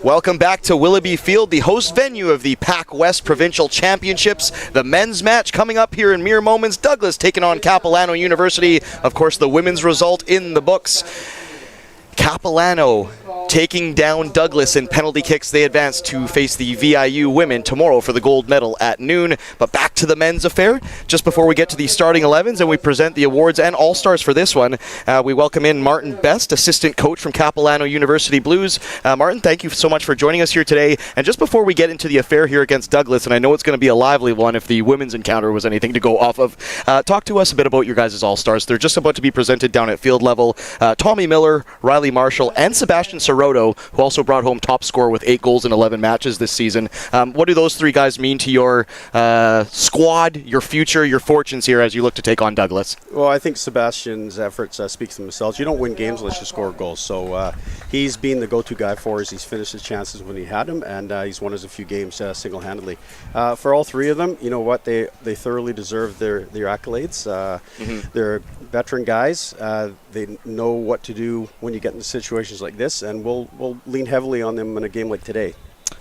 Welcome back to Willoughby Field, the host venue of the PACWEST Provincial Championships. The men's match coming up here in mere moments. Douglas taking on Capilano University. Of course, the women's result in the books. Capilano taking down Douglas in penalty kicks. They advance to face the VIU women tomorrow for the gold medal at noon. But back to the men's affair. Just before we get to the starting 11s and we present the awards and all-stars for this one, we welcome in Martin Best, assistant coach from Capilano University Blues. Martin, thank you so much for joining us here today. And just before we get into the affair here against Douglas, and I know it's going to be a lively one if the women's encounter was anything to go off of, talk to us a bit about your guys' all-stars. They're just about to be presented down at field level. Tommy Miller, Riley Marshall, and Sebastian Soroto, who also brought home top scorer with 8 goals in 11 matches this season. What do those three guys mean to your squad, your future, your fortunes here as you look to take on Douglas? Well, I think Sebastian's efforts speak for themselves. You don't win games unless you score goals. So he's been the go-to guy for us. He's finished his chances when he had them, and he's won us a few games single-handedly. For all three of them, you know what? They thoroughly deserve their accolades. They're veteran guys. They know what to do when you get into situations like this, and we'll lean heavily on them in a game like today.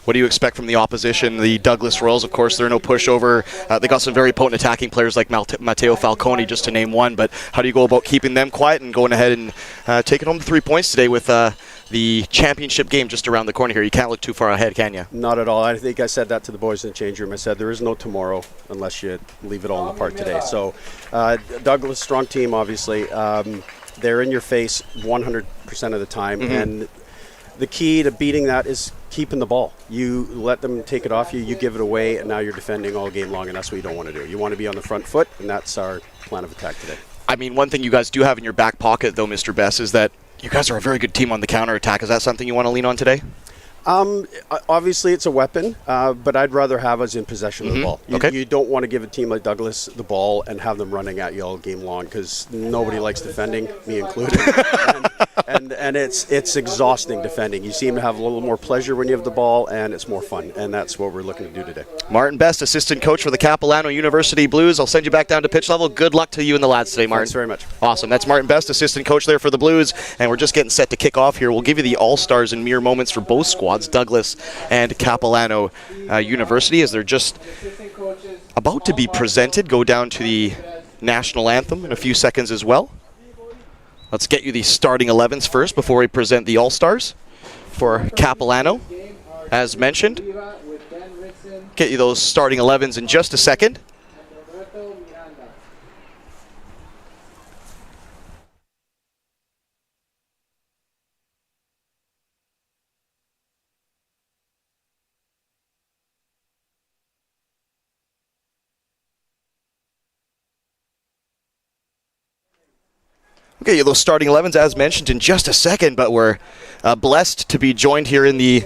What do you expect from the opposition? The Douglas Royals, of course, they're no pushover. They got some very potent attacking players like Matteo Falcone, just to name one. But how do you go about keeping them quiet and going ahead and taking home the 3 points today with the championship game just around the corner here? You can't look too far ahead, can you? Not at all. I think I said that to the boys in the change room. I said there is no tomorrow unless you leave it all in the park today. So Douglas, strong team, obviously. They're in your face 100% of the time. And the key to beating that is keeping the ball. You let them take it off you, you give it away, and now you're defending all game long, and that's what you don't want to do. You want to be on the front foot, and that's our plan of attack today. I mean, one thing you guys do have in your back pocket, though, Mr. Best, is that you guys are a very good team on the counterattack. Is that something you want to lean on today? Obviously, it's a weapon, but I'd rather have us in possession of the ball. You don't want to give a team like Douglas the ball and have them running at you all game long, because nobody likes defending, me included. and it's exhausting defending. You seem to have a little more pleasure when you have the ball, and it's more fun, and that's what we're looking to do today. Martin Best, assistant coach for the Capilano University Blues. I'll send you back down to pitch level. Good luck to you and the lads today, Martin. Thanks very much. Awesome. That's Martin Best, assistant coach there for the Blues, and we're just getting set to kick off here. We'll give you the all-stars in mere moments for both squads, Douglas and Capilano University, as they're just about to be presented. Go down to the national anthem in a few seconds as well. Let's get you the starting 11s first before we present the all-stars for Capilano. As mentioned, get you those starting 11s in just a second. Okay, those starting 11s as mentioned in just a second, but we're blessed to be joined here in the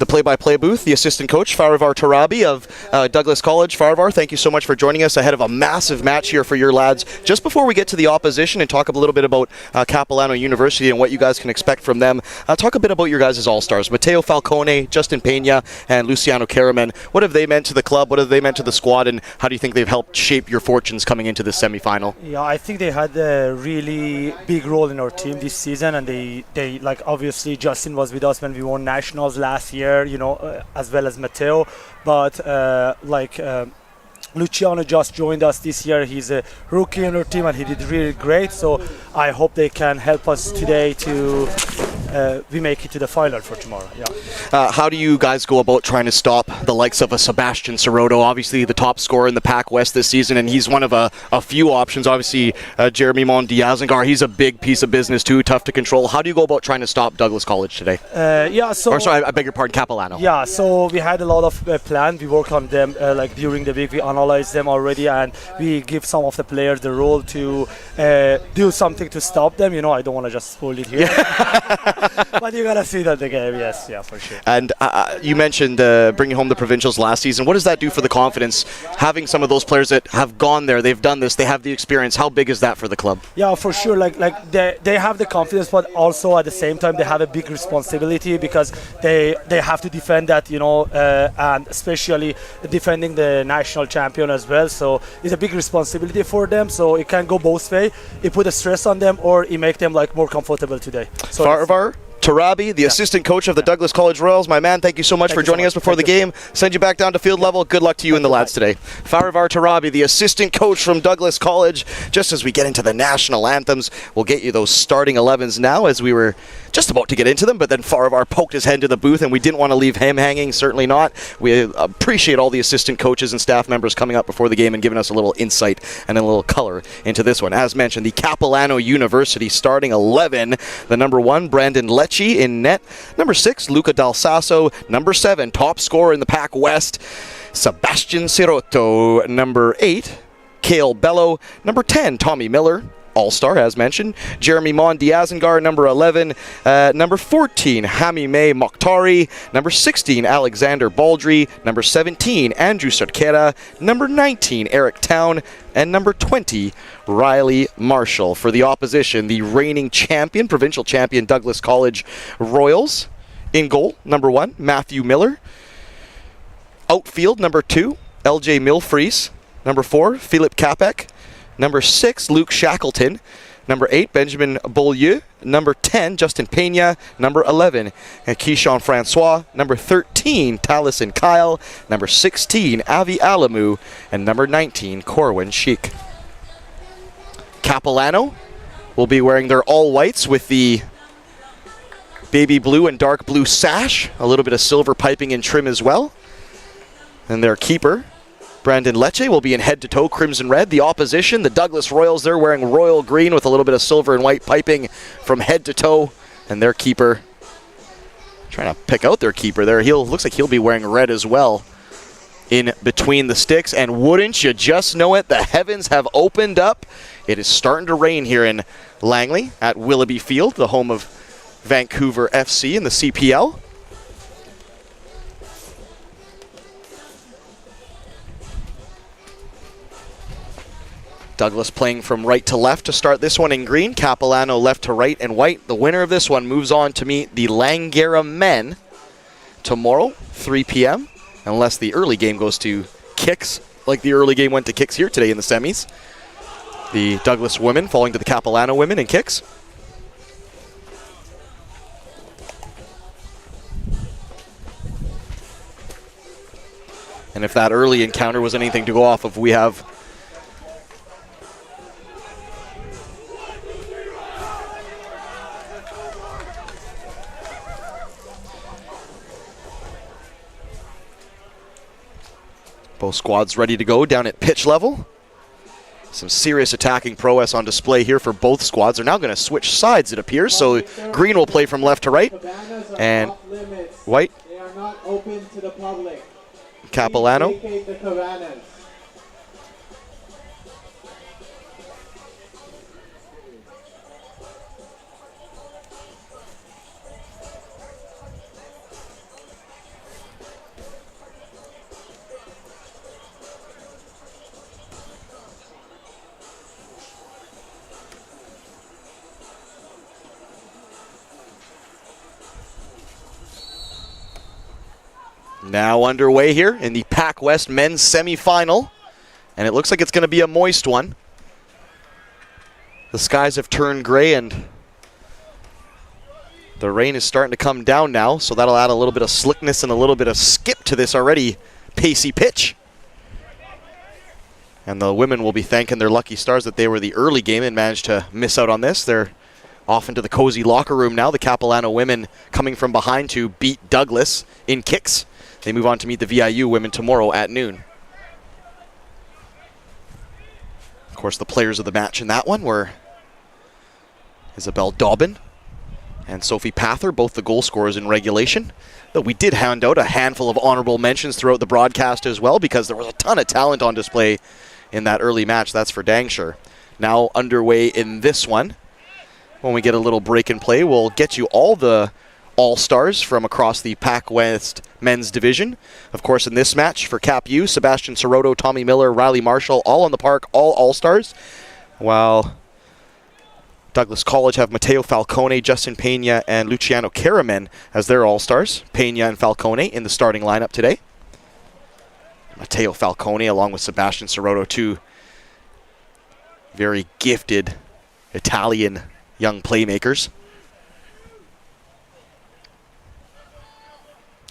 play-by-play booth, the assistant coach, Farivar Tarabi of Douglas College. Farivar, thank you so much for joining us ahead of a massive match here for your lads. Just before we get to the opposition and talk a little bit about Capilano University and what you guys can expect from them, talk a bit about your guys' all-stars. Matteo Falcone, Justin Pena, and Luciano Caraman. What have they meant to the club? What have they meant to the squad? And how do you think they've helped shape your fortunes coming into this semifinal? Yeah, I think they had a really big role in our team this season, and they like, obviously Justin was with us when we won nationals last year, you know, as well as Matteo, but Luciano just joined us this year. He's a rookie on our team, and he did really great, so I hope they can help us today to we make it to the final for tomorrow. How do you guys go about trying to stop the likes of a Sebastian Soroto, obviously the top scorer in the PACWEST this season, and he's one of a few options. Obviously, Jeremy Mondiazengar, he's a big piece of business too, tough to control. How do you go about trying to stop Douglas College today? I beg your pardon, Capilano. Yeah, so we had a lot of plans. We work on them like during the week. We analyze them already, and we give some of the players the role to do something to stop them. You know, I don't want to just spoil it here. But you gotta see that the game, yes, yeah, for sure. And you mentioned bringing home the provincials last season. What does that do for the confidence, having some of those players that have gone there, they've done this, they have the experience? How big is that for the club? Yeah, for sure. Like they have the confidence, but also at the same time they have a big responsibility, because they have to defend that, you know, and especially defending the national champion as well. So it's a big responsibility for them. So it can go both ways. It put a stress on them, or it make them like more comfortable today. So Farivar, Tarabi, the assistant coach of the Douglas College Royals. My man, thank you so much for joining us before the game. Send you back down to field level. Good luck to you and the lads today. Farivar Tarabi, the assistant coach from Douglas College. Just as we get into the national anthems, we'll get you those starting 11s now, as we were just about to get into them, but then Farivar poked his head into the booth and we didn't want to leave him hanging. Certainly not. We appreciate all the assistant coaches and staff members coming up before the game and giving us a little insight and a little color into this one. As mentioned, the Capilano University starting 11. The number 1, Brandon Lecce in net. Number 6, Luca Dal Sasso. Number 7, top scorer in the PACWEST, Sebastian Sirotto. Number 8, Cale Bello. Number 10, Tommy Miller, all-star as mentioned. Jeremy Mon Diazengar, number 11. Number 14, Hami May Mokhtari. Number 16, Alexander Baldry. Number 17, Andrew Sarkera. Number 19, Eric Town. And number 20, Riley Marshall. For the opposition, the reigning champion, provincial champion, Douglas College Royals. In goal, number 1, Matthew Miller. Outfield, number 2, LJ Milfries. Number 4, Philip Capek. Number 6, Luke Shackleton. Number 8, Benjamin Beaulieu. Number 10, Justin Pena. Number 11, Keyshawn Francois. Number 13, Taliesin Kyle. Number 16, Avi Alamu. And number 19, Corwin Sheik. Capilano will be wearing their all-whites with the baby blue and dark blue sash. A little bit of silver piping and trim as well. And their keeper, Brandon Lecce, will be in head-to-toe crimson red. The opposition, the Douglas Royals, they're wearing royal green with a little bit of silver and white piping from head to toe. And their keeper, trying to pick out their keeper there, looks like he'll be wearing red as well in between the sticks. And wouldn't you just know it, the heavens have opened up. It is starting to rain here in Langley at Willoughby Field, the home of Vancouver FC in the CPL. Douglas playing from right to left to start this one in green. Capilano left to right in white. The winner of this one moves on to meet the Langara men tomorrow, 3 p.m., unless the early game goes to kicks, like the early game went to kicks here today in the semis. The Douglas women falling to the Capilano women in kicks. And if that early encounter was anything to go off of, we have both squads ready to go down at pitch level. Some serious attacking prowess on display here for both squads. They're now going to switch sides, it appears. So green will play from left to right. And white. They are not open to the public. Capilano. Vacate the cabanas. Now underway here in the PACWEST men's semifinal. And it looks like it's going to be a moist one. The skies have turned gray and the rain is starting to come down now, so that'll add a little bit of slickness and a little bit of skip to this already pacey pitch. And the women will be thanking their lucky stars that they were the early game and managed to miss out on this. They're off into the cozy locker room now. The Capilano women coming from behind to beat Douglas in kicks. They move on to meet the VIU women tomorrow at noon. Of course, the players of the match in that one were Isabel Dobbin and Sophie Pather, both the goal scorers in regulation. Though we did hand out a handful of honorable mentions throughout the broadcast as well, because there was a ton of talent on display in that early match, that's for dang sure. Now underway in this one. When we get a little break and play, we'll get you all the all-stars from across the PACWEST men's division. Of course, in this match for Cap U, Sebastian Sirotto, Tommy Miller, Riley Marshall, all on the park, all all-stars. While Douglas College have Mateo Falcone, Justin Pena, and Luciano Caramen as their all-stars. Pena and Falcone in the starting lineup today. Mateo Falcone along with Sebastian Sirotto, two very gifted Italian young playmakers.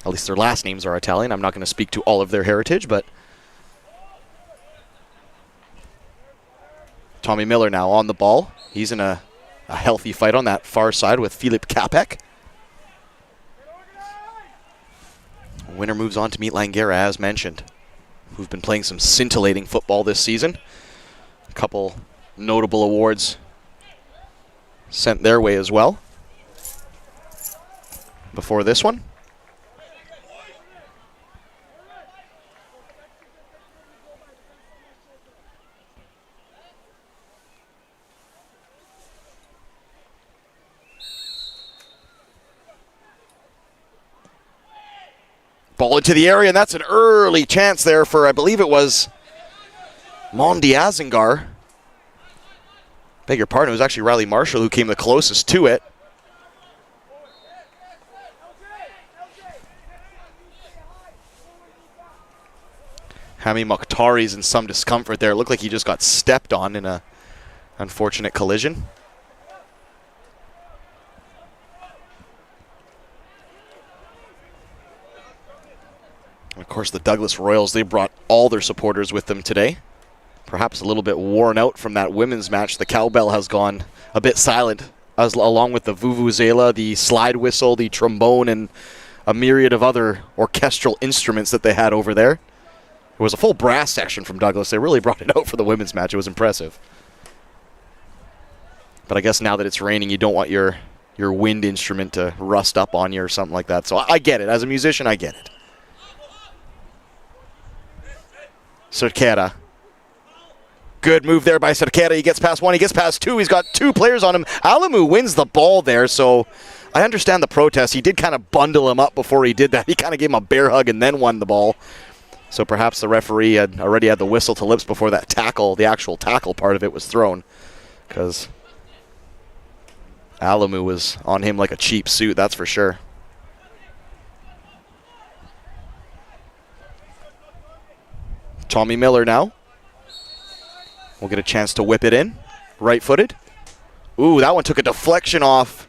At least their last names are Italian. I'm not going to speak to all of their heritage, but Tommy Miller now on the ball. He's in a healthy fight on that far side with Filip Capek. Winner moves on to meet Langara, as mentioned, who've been playing some scintillating football this season. A couple notable awards sent their way as well before this one. Ball into the area, and that's an early chance there for, I believe it was Mondi Azingar. Beg your pardon, it was actually Riley Marshall who came the closest to it. Hami Mokhtari's in some discomfort there. It looked like he just got stepped on in a unfortunate collision. And of course, the Douglas Royals, they brought all their supporters with them today. Perhaps a little bit worn out from that women's match. The cowbell has gone a bit silent, along with the vuvuzela, the slide whistle, the trombone, and a myriad of other orchestral instruments that they had over there. It was a full brass section from Douglas. They really brought it out for the women's match. It was impressive. But I guess now that it's raining, you don't want your wind instrument to rust up on you or something like that. So I get it. As a musician, I get it. Cerquera. Good move there by Cerquera. He gets past one. He gets past two. He's got two players on him. Alamu wins the ball there, so I understand the protest. He did kind of bundle him up before he did that. He kind of gave him a bear hug and then won the ball. So perhaps the referee had already had the whistle to lips before that tackle, the actual tackle part of it, was thrown. Because Alamu was on him like a cheap suit, that's for sure. Tommy Miller now will get a chance to whip it in. Right-footed. Ooh, that one took a deflection off.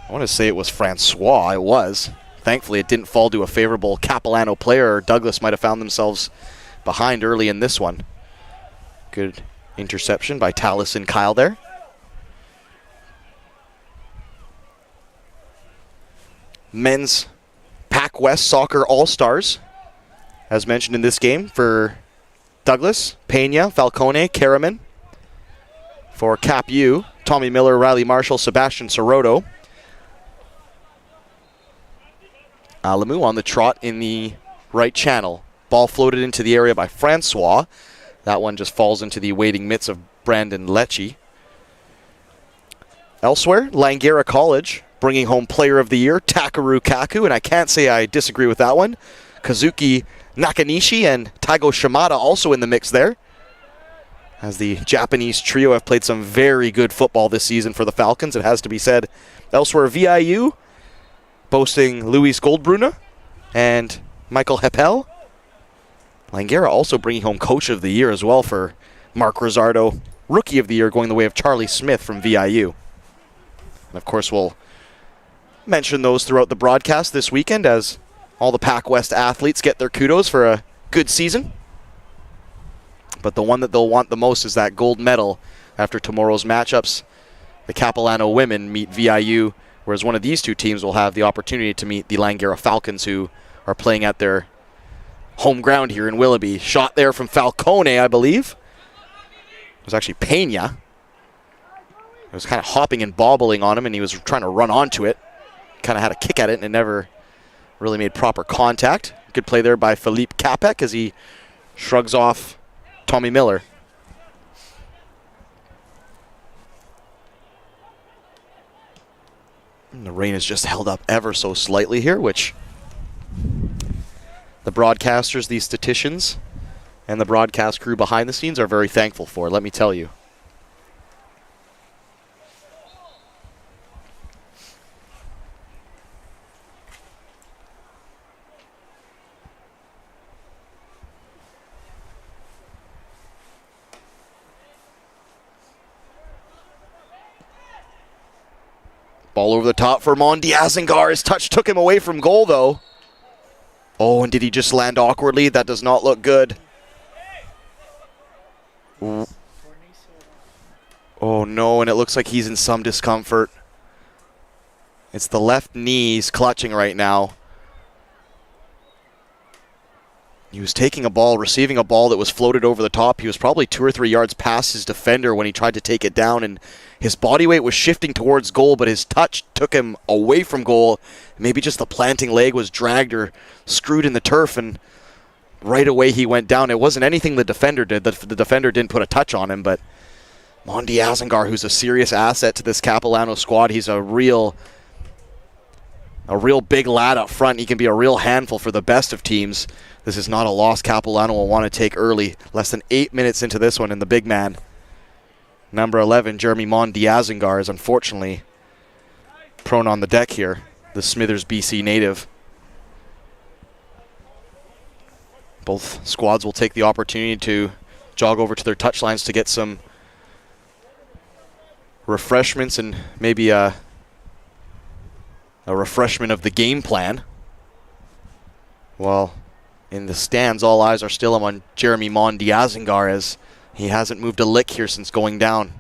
I want to say it was Francois. It was. Thankfully, it didn't fall to a favorable Capilano player, or Douglas might have found themselves behind early in this one. Good interception by Taliesin Kyle there. Men's PACWEST Soccer All-Stars, as mentioned in this game, for Douglas, Pena, Falcone, Karaman. For Cap U, Tommy Miller, Riley Marshall, Sebastian Soroto. Alamu on the trot in the right channel. Ball floated into the area by Francois. That one just falls into the waiting mitts of Brandon Lecce. Elsewhere, Langara College bringing home Player of the Year, Takeru Kaku, and I can't say I disagree with that one. Kazuki Nakanishi and Taigo Shimada also in the mix there, as the Japanese trio have played some very good football this season for the Falcons, it has to be said. Elsewhere, VIU boasting Luis Goldbrunner and Michael Heppel. Langara also bringing home Coach of the Year as well for Mark Rizzardo. Rookie of the Year going the way of Charlie Smith from VIU. And of course, we'll mention those throughout the broadcast this weekend as all the PACWEST athletes get their kudos for a good season. But the one that they'll want the most is that gold medal after tomorrow's matchups. The Capilano women meet VIU, whereas one of these two teams will have the opportunity to meet the Langara Falcons, who are playing at their home ground here in Willoughby. Shot there from Falcone, I believe. It was actually Pena. It was kind of hopping and bobbling on him, and he was trying to run onto it. Kind of had a kick at it, and it never really made proper contact. Good play there by Filip Capek as he shrugs off Tommy Miller. And the rain has just held up ever so slightly here, which the broadcasters, the statisticians, and the broadcast crew behind the scenes are very thankful for, let me tell you. Ball over the top for Mondiazengar. His touch took him away from goal, though. Oh, and did he just land awkwardly? That does not look good. Oh, no, and it looks like he's in some discomfort. It's the left knees clutching right now. He was taking a ball, receiving a ball that was floated over the top. He was probably 2 or 3 yards past his defender when he tried to take it down, and his body weight was shifting towards goal, but his touch took him away from goal. Maybe just the planting leg was dragged or screwed in the turf, and right away he went down. It wasn't anything the defender did. The defender didn't put a touch on him, but Mondiazengar, who's a serious asset to this Capilano squad, he's a real big lad up front. He can be a real handful for the best of teams. This is not a loss Capilano will want to take early. Less than 8 minutes into this one, and the big man, number 11, Jeremy Mondiazengar, is unfortunately prone on the deck here, the Smithers, BC native. Both squads will take the opportunity to jog over to their touchlines to get some refreshments and maybe a refreshment of the game plan. Well, in the stands, all eyes are still on Jeremy Mondiazengar as he hasn't moved a lick here since going down.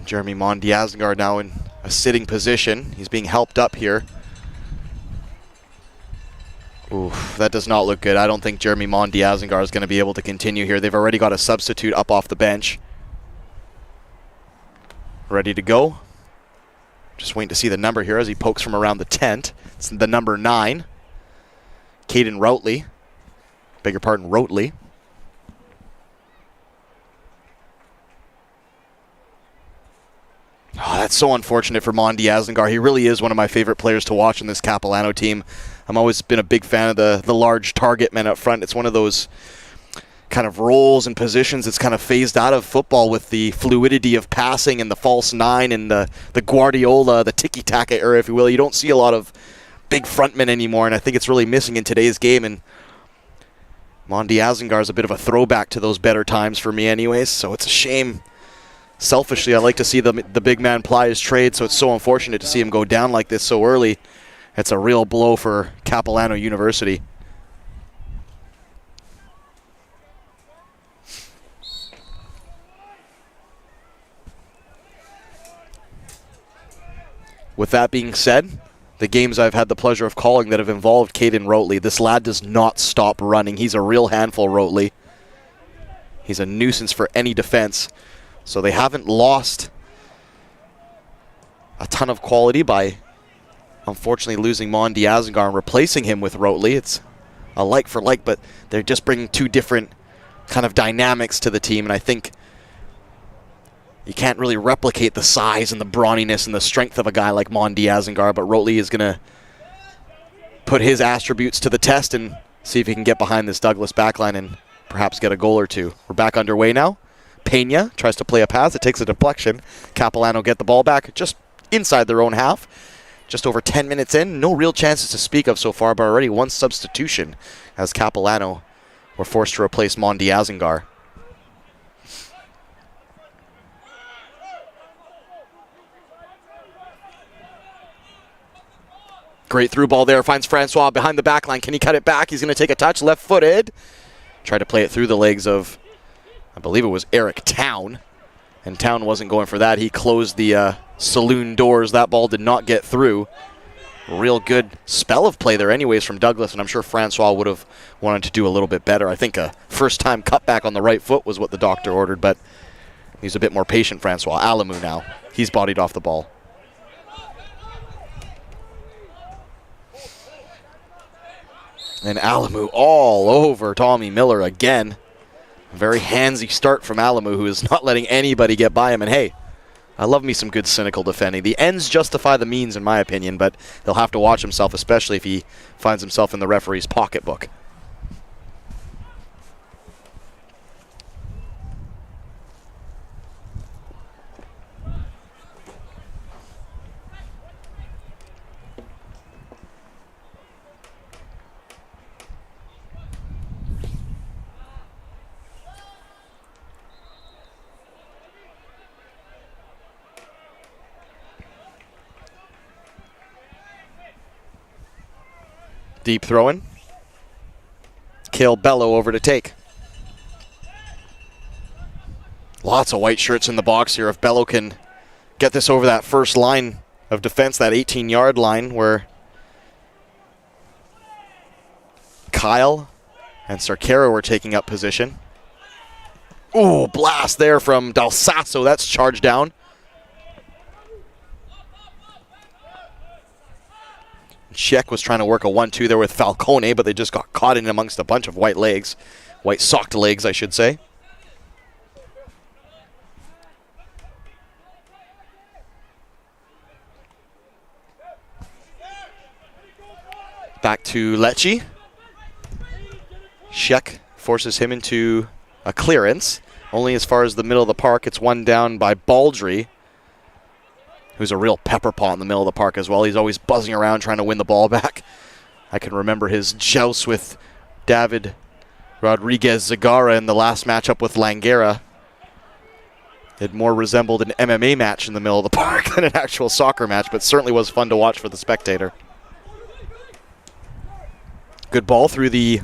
Jeremy Mondiazengar now in a sitting position. He's being helped up here. Oof, that does not look good. I don't think Jeremy Mondiazengar is going to be able to continue here. They've already got a substitute up off the bench. Ready to go. Just waiting to see the number here as he pokes from around the tent. It's the number 9. Caden Routley. Beg your pardon, Routley. Oh, that's so unfortunate for Mondiazengar. He really is one of my favorite players to watch in this Capilano team. I've always been a big fan of the large target men up front. It's one of those kind of roles and positions that's kind of phased out of football with the fluidity of passing and the false 9 and the Guardiola, the tiki-taka era, if you will. You don't see a lot of big frontmen anymore, and I think it's really missing in today's game. And Mondiazengar is a bit of a throwback to those better times for me anyways, so it's a shame. Selfishly, I like to see the big man ply his trade, so it's so unfortunate to see him go down like this so early. It's a real blow for Capilano University. With that being said, the games I've had the pleasure of calling that have involved Caden Routley, this lad does not stop running. He's a real handful, Routley. He's a nuisance for any defense. So they haven't lost a ton of quality by, unfortunately, losing Mondiazengar and replacing him with Routley. It's a like for like, but they're just bringing two different kind of dynamics to the team, and I think you can't really replicate the size and the brawniness and the strength of a guy like Mondiazengar, but Routley is going to put his attributes to the test and see if he can get behind this Douglas backline and perhaps get a goal or two. We're back underway now. Pena tries to play a pass. It takes a deflection. Capilano get the ball back just inside their own half. Just over 10 minutes in. No real chances to speak of so far, but already one substitution as Capilano were forced to replace Mondiazengar. Great through ball there. Finds Francois behind the back line. Can he cut it back? He's going to take a touch. Left-footed. Try to play it through the legs of, I believe it was Eric Town. And Town wasn't going for that. He closed the saloon doors. That ball did not get through. Real good spell of play there anyways from Douglas, and I'm sure Francois would have wanted to do a little bit better. I think a first-time cutback on the right foot was what the doctor ordered, but he's a bit more patient, Francois. Alamu now. He's bodied off the ball. And Alamu all over Tommy Miller again. A very handsy start from Alamu, who is not letting anybody get by him. And hey, I love me some good cynical defending. The ends justify the means, in my opinion, but he'll have to watch himself, especially if he finds himself in the referee's pocketbook. Deep throw-in. Cale Bello over to take. Lots of white shirts in the box here. If Bello can get this over that first line of defense, that 18-yard line where Kyle and Sarkera were taking up position. Ooh, blast there from Del Sasso. That's charged down. Czech was trying to work a 1-2 there with Falcone, but they just got caught in amongst a bunch of white legs. White socked legs, I should say. Back to Lecce. Czech forces him into a clearance. Only as far as the middle of the park. It's one down by Baldry, who's a real pepper pot in the middle of the park as well. He's always buzzing around trying to win the ball back. I can remember his joust with David Rodriguez Zagara in the last matchup with Langara. It more resembled an MMA match in the middle of the park than an actual soccer match, but certainly was fun to watch for the spectator. Good ball through the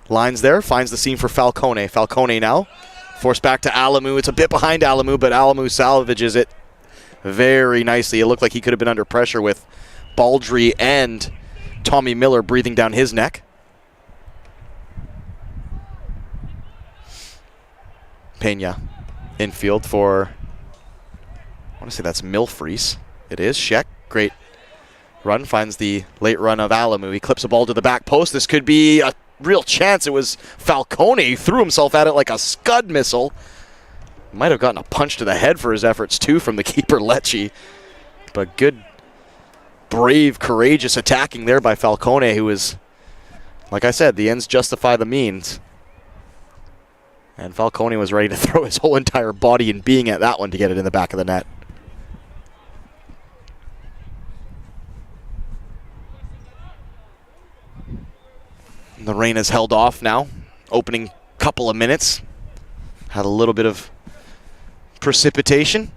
lines there. Finds the seam for Falcone. Falcone now forced back to Alamu. It's a bit behind Alamu, but Alamu salvages it very nicely. It looked like he could have been under pressure with Baldry and Tommy Miller breathing down his neck. Pena infield for, I want to say that's Milfries. It is. Czech, great run, finds the late run of Alamu. He clips a ball to the back post. This could be a real chance. It was Falcone. He threw himself at it like a Scud missile. Might have gotten a punch to the head for his efforts, too, from the keeper, Lecce. But good, brave, courageous attacking there by Falcone, who is, like I said, the ends justify the means. And Falcone was ready to throw his whole entire body and being at that one to get it in the back of the net. And the rain has held off now. Opening couple of minutes. Had a little bit of precipitation,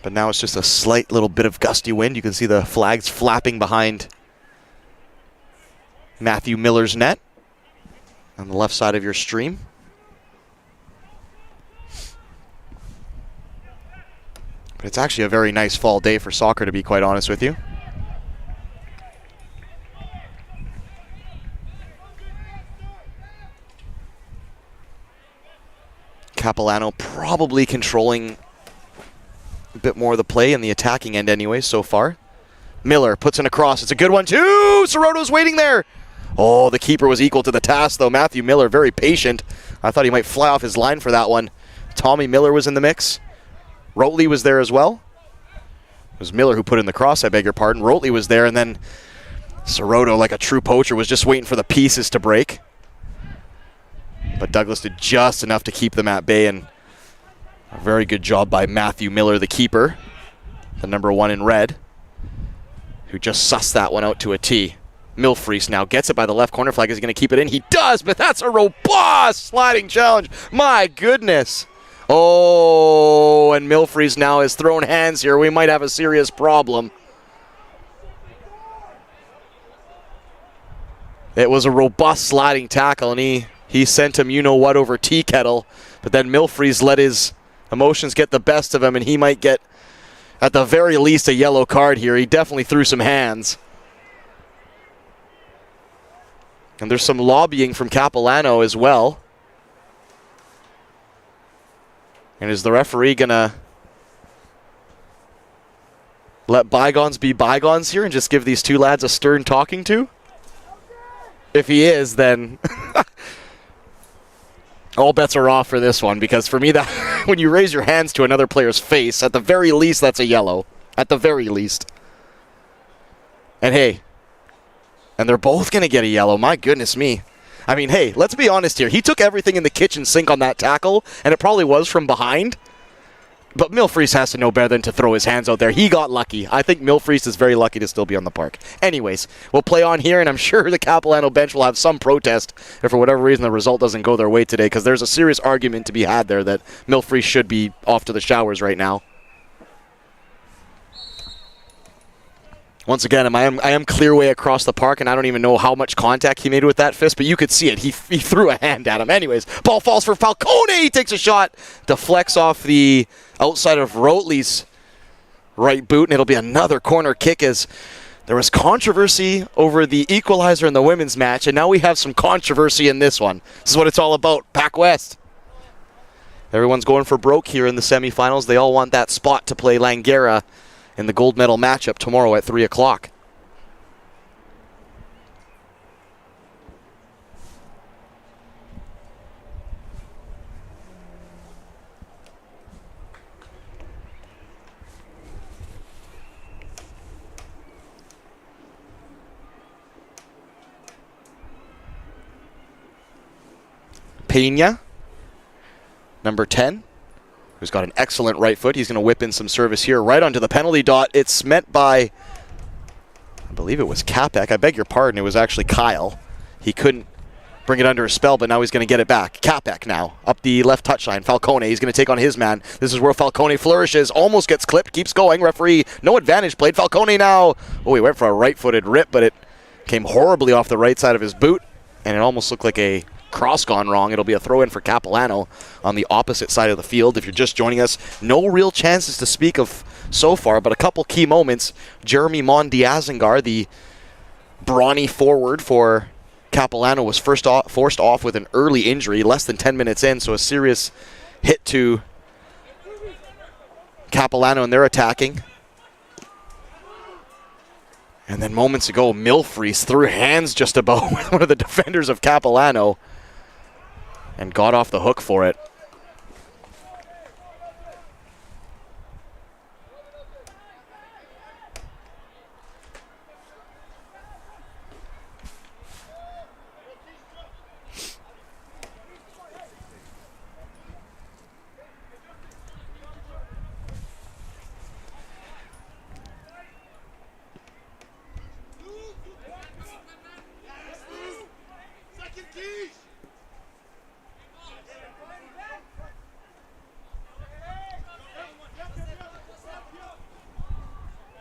but now it's just a slight little bit of gusty wind. You can see the flags flapping behind Matthew Miller's net on the left side of your stream. But it's actually a very nice fall day for soccer, to be quite honest with you. Capilano probably controlling a bit more of the play in the attacking end anyway so far. Miller puts in a cross. It's a good one too. Soroto's waiting there. Oh, the keeper was equal to the task though. Matthew Miller very patient. I thought he might fly off his line for that one. Tommy Miller was in the mix. Rotley was there as well. It was Miller who put in the cross, I beg your pardon. Rotley was there, and then Soroto, like a true poacher, was just waiting for the pieces to break. But Douglas did just enough to keep them at bay, and a very good job by Matthew Miller, the keeper, the number 1 in red, who just sussed that one out to a T. Milfries now gets it by the left corner flag. Is he going to keep it in? He does, but that's a robust sliding challenge. My goodness. Oh, and Milfries now has thrown hands here. We might have a serious problem. It was a robust sliding tackle, and he sent him you-know-what over tea kettle, but then Milfries let his emotions get the best of him, and he might get, at the very least, a yellow card here. He definitely threw some hands. And there's some lobbying from Capilano as well. And is the referee going to let bygones be bygones here and just give these two lads a stern talking to? If he is, then all bets are off for this one, because for me that when you raise your hands to another player's face, at the very least, that's a yellow. At the very least. And hey, and they're both going to get a yellow. My goodness me. I mean, hey, let's be honest here. He took everything in the kitchen sink on that tackle, and it probably was from behind. But Milfries has to know better than to throw his hands out there. He got lucky. I think Milfries is very lucky to still be on the park. Anyways, we'll play on here, and I'm sure the Capilano bench will have some protest if for whatever reason the result doesn't go their way today, because there's a serious argument to be had there that Milfries should be off to the showers right now. Once again, I am clear way across the park, and I don't even know how much contact he made with that fist, but you could see it. He threw a hand at him. Anyways, ball falls for Falcone. He takes a shot, deflects off the outside of Rotley's right boot, and it'll be another corner kick as there was controversy over the equalizer in the women's match, and now we have some controversy in this one. This is what it's all about. PACWEST. Everyone's going for broke here in the semifinals. They all want that spot to play Langara in the gold medal matchup tomorrow at 3 o'clock. Pena, number 10. Who's got an excellent right foot. He's going to whip in some service here right onto the penalty dot. It's met by, I believe it was Capek. I beg your pardon, it was actually Kyle. He couldn't bring it under a spell, but now he's going to get it back. Capek now, up the left touchline. Falcone, he's going to take on his man. This is where Falcone flourishes, almost gets clipped, keeps going. Referee, no advantage played. Falcone now, oh, he went for a right-footed rip, but it came horribly off the right side of his boot, and it almost looked like a cross gone wrong. It'll be a throw-in for Capilano on the opposite side of the field. If you're just joining us, no real chances to speak of so far, but a couple key moments. Jeremy Mondiazengar, the brawny forward for Capilano, was forced off with an early injury, less than 10 minutes in, so a serious hit to Capilano, and they're attacking. And then moments ago, Milfries threw hands just about with one of the defenders of Capilano and got off the hook for it.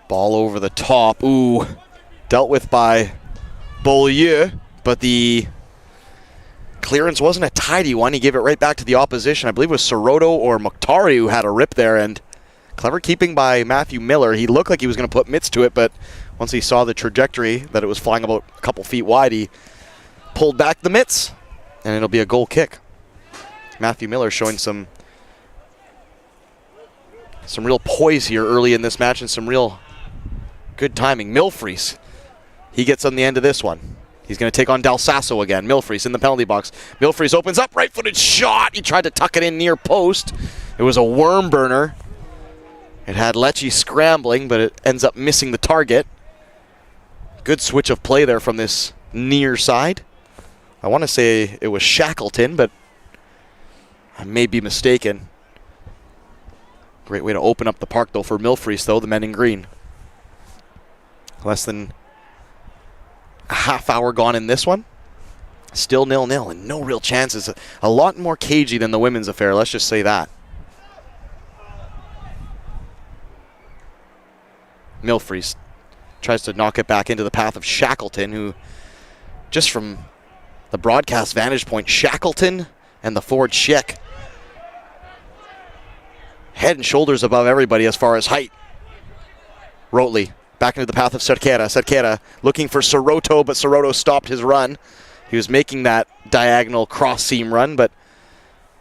Ball over the top. Ooh. Dealt with by Beaulieu, but the clearance wasn't a tidy one. He gave it right back to the opposition. I believe it was Soroto or Mokhtari who had a rip there, and clever keeping by Matthew Miller. He looked like he was going to put mitts to it, but once he saw the trajectory that it was flying about a couple feet wide, he pulled back the mitts, and it'll be a goal kick. Matthew Miller showing some real poise here early in this match and some real good timing. Milfries, he gets on the end of this one. He's going to take on Del Sasso again. Milfries in the penalty box. Milfries opens up, right-footed shot. He tried to tuck it in near post. It was a worm burner. It had Lecce scrambling, but it ends up missing the target. Good switch of play there from this near side. I want to say it was Shackleton, but I may be mistaken. Great way to open up the park, though, for Milfries, though, the men in green. Less than a half hour gone in this one. Still 0-0 and no real chances. A lot more cagey than the women's affair, let's just say that. Milfries tries to knock it back into the path of Shackleton, who, just from the broadcast vantage point, Shackleton and the forward Schick, head and shoulders above everybody as far as height. Rotley back into the path of Cerquera. Cerquera looking for Soroto, but Soroto stopped his run. He was making that diagonal cross seam run, but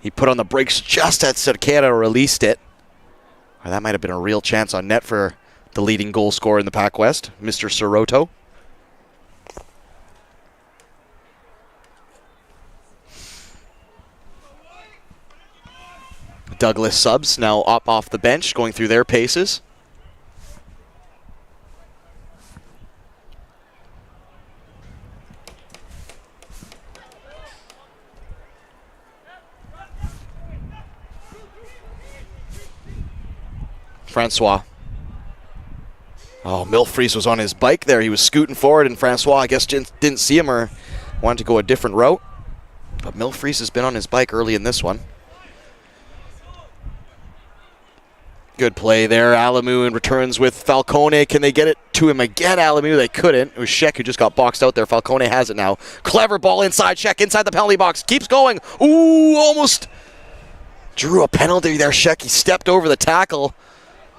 he put on the brakes just as Cerquera released it. Or that might have been a real chance on net for the leading goal scorer in the PACWEST, Mr. Soroto. Douglas subs now up off the bench, going through their paces. Francois. Oh, Milfries was on his bike there. He was scooting forward, and Francois, I guess, didn't see him or wanted to go a different route. But Milfries has been on his bike early in this one. Good play there. Alamu in returns with Falcone. Can they get it to him again? Alamu, they couldn't. It was Sheck who just got boxed out there. Falcone has it now. Clever ball inside. Sheck inside the penalty box. Keeps going. Ooh, almost drew a penalty there, Sheck. He stepped over the tackle.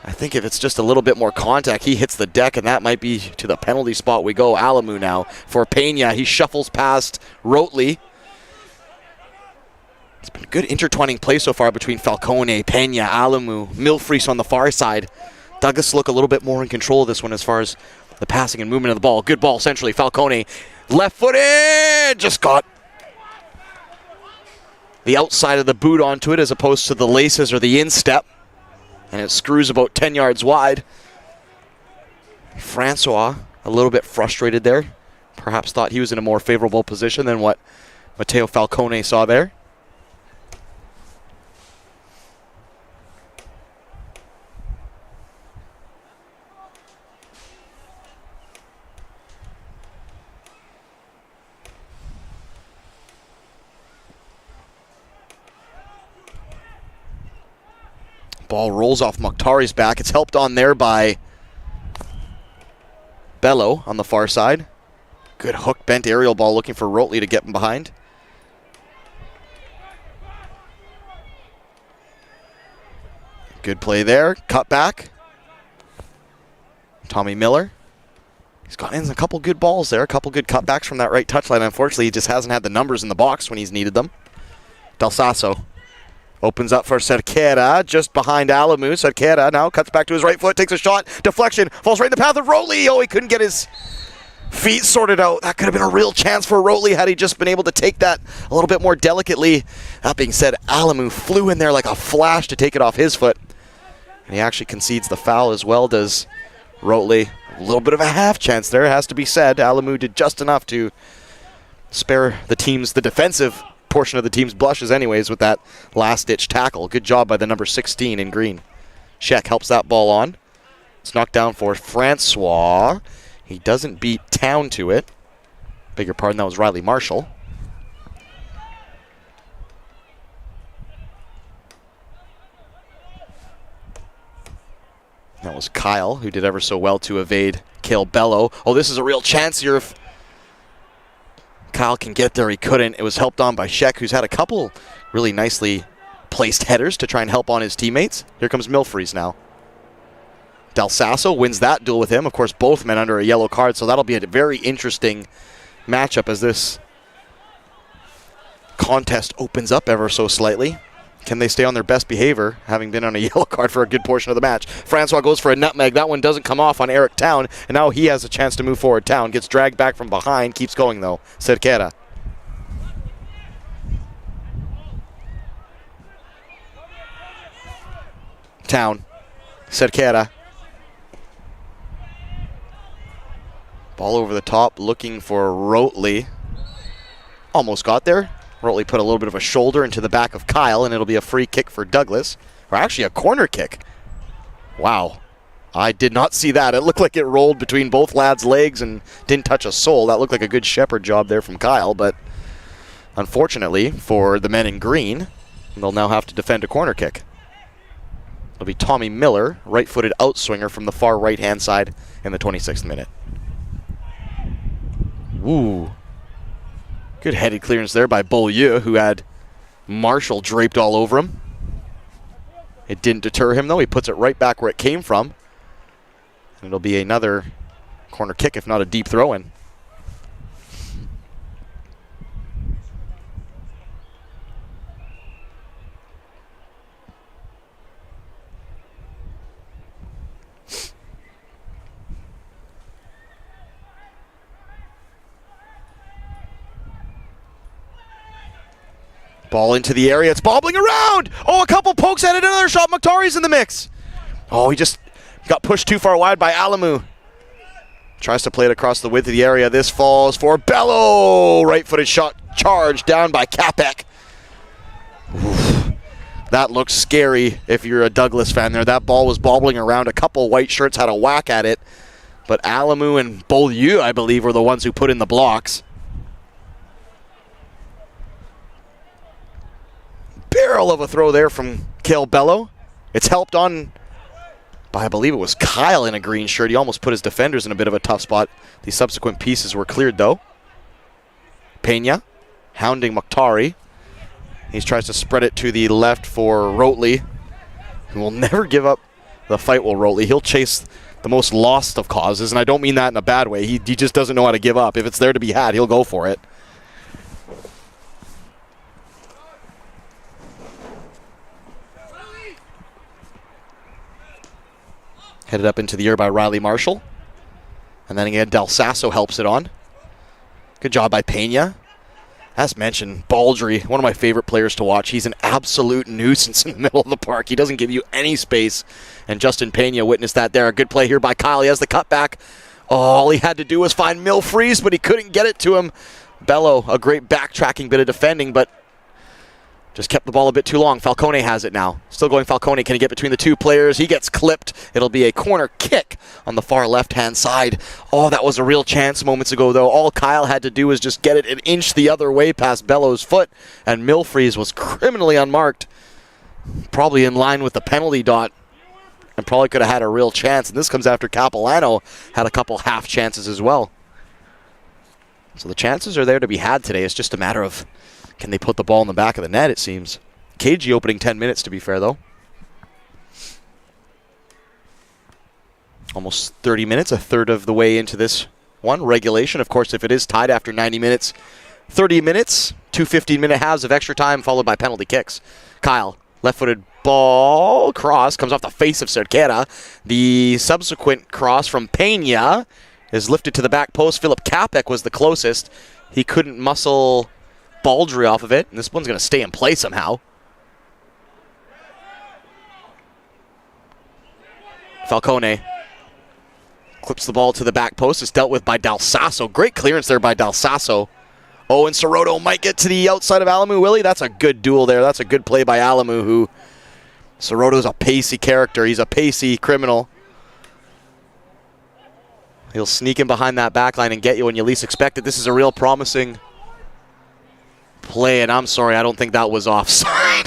I think if it's just a little bit more contact, he hits the deck, and that might be to the penalty spot we go. Alamu now for Pena. He shuffles past Rotley. It's been good intertwining play so far between Falcone, Pena, Alamu, Milfries on the far side. Douglas look a little bit more in control of this one as far as the passing and movement of the ball. Good ball centrally. Falcone, left-footed, just got the outside of the boot onto it as opposed to the laces or the instep. And it screws about 10 yards wide. Francois, a little bit frustrated there. Perhaps thought he was in a more favorable position than what Mateo Falcone saw there. Ball rolls off Mokhtari's back. It's helped on there by Bello on the far side. Good hook bent aerial ball looking for Rotley to get him behind. Good play there. Cut back. Tommy Miller. He's got in a couple good balls there. A couple good cutbacks from that right touchline. Unfortunately, he just hasn't had the numbers in the box when he's needed them. Del Sasso opens up for Cerquera, just behind Alamu. Cerquera now cuts back to his right foot, takes a shot, deflection, falls right in the path of Rotley. Oh, he couldn't get his feet sorted out. That could have been a real chance for Rotley had he just been able to take that a little bit more delicately. That being said, Alamu flew in there like a flash to take it off his foot. And he actually concedes the foul as well, does Rotley. A little bit of a half chance there, has to be said. Alamu did just enough to spare the defensive portion of the team's blushes anyways with that last-ditch tackle. Good job by the number 16 in green. Sheck helps that ball on. It's knocked down for Francois. He doesn't beat Town to it. Beg your pardon, that was Riley Marshall. That was Kyle, who did ever so well to evade Cale Bello. Oh, this is a real chance here if Kyle can get there. He couldn't. It was helped on by Sheck, who's had a couple really nicely placed headers to try and help on his teammates. Here comes Milfries now. Del Sasso wins that duel with him. Of course, both men under a yellow card, so that'll be a very interesting matchup as this contest opens up ever so slightly. Can they stay on their best behavior, having been on a yellow card for a good portion of the match? Francois goes for a nutmeg. That one doesn't come off on Eric Town, and now he has a chance to move forward. Town gets dragged back from behind, keeps going though. Cerquera. Town. Cerquera. Ball over the top, looking for Rotley. Almost got there. Rotley put a little bit of a shoulder into the back of Kyle, and it'll be a free kick for Douglas. Or actually a corner kick. Wow. I did not see that. It looked like it rolled between both lads' legs and didn't touch a sole. That looked like a good shepherd job there from Kyle, but unfortunately for the men in green, they'll now have to defend a corner kick. It'll be Tommy Miller, right-footed outswinger from the far right-hand side in the 26th minute. Woo. Good headed clearance there by Beaulieu, who had Marshall draped all over him. It didn't deter him, though. He puts it right back where it came from. And it'll be another corner kick, if not a deep throw-in. Ball into the area. It's bobbling around. Oh, a couple pokes at it. Another shot. Mukhtari's in the mix. Oh, he just got pushed too far wide by Alamu. Tries to play it across the width of the area. This falls for Bello. Right-footed shot charged down by Capek. Oof. That looks scary if you're a Douglas fan there. That ball was bobbling around. A couple white shirts had a whack at it. But Alamu and Beaulieu, I believe, were the ones who put in the blocks. Barrel of a throw there from Cale Bello. It's helped on by, I believe it was Kyle in a green shirt. He almost put his defenders in a bit of a tough spot. The subsequent pieces were cleared, though. Pena hounding Mukhtari. He tries to spread it to the left for Rotley, who will never give up the fight. Will Rotley? He'll chase the most lost of causes, and I don't mean that in a bad way. He just doesn't know how to give up. If it's there to be had, he'll go for it. Headed up into the air by Riley Marshall. And then again, Del Sasso helps it on. Good job by Pena. As mentioned, Baldry, one of my favorite players to watch. He's an absolute nuisance in the middle of the park. He doesn't give you any space. And Justin Pena witnessed that there. A good play here by Kyle. He has the cutback. All he had to do was find Milfries, but he couldn't get it to him. Bello, a great backtracking bit of defending, but just kept the ball a bit too long. Falcone has it now. Still going Falcone. Can he get between the two players? He gets clipped. It'll be a corner kick on the far left-hand side. Oh, that was a real chance moments ago, though. All Kyle had to do was just get it an inch the other way past Bello's foot, and Milfries was criminally unmarked. Probably in line with the penalty dot, and probably could have had a real chance. And this comes after Capilano had a couple half chances as well. So the chances are there to be had today. It's just a matter of, can they put the ball in the back of the net, it seems. KG opening 10 minutes, to be fair, though. Almost 30 minutes, a third of the way into this one. Regulation, of course, if it is tied after 90 minutes, 30 minutes, 2 15-minute halves of extra time, followed by penalty kicks. Kyle, left-footed ball, cross, comes off the face of Cerquera. The subsequent cross from Pena is lifted to the back post. Philip Capek was the closest. He couldn't muscle Baldry off of it, and this one's going to stay in play somehow. Falcone clips the ball to the back post. It's dealt with by Del Sasso. Great clearance there by Del Sasso. Oh, and Soroto might get to the outside of Alamu. Willie, that's a good duel there. That's a good play by Alamu, who Soroto's a pacey character. He's a pacey criminal. He'll sneak in behind that back line and get you when you least expect it. This is a real promising play, and I'm sorry, I don't think that was offside.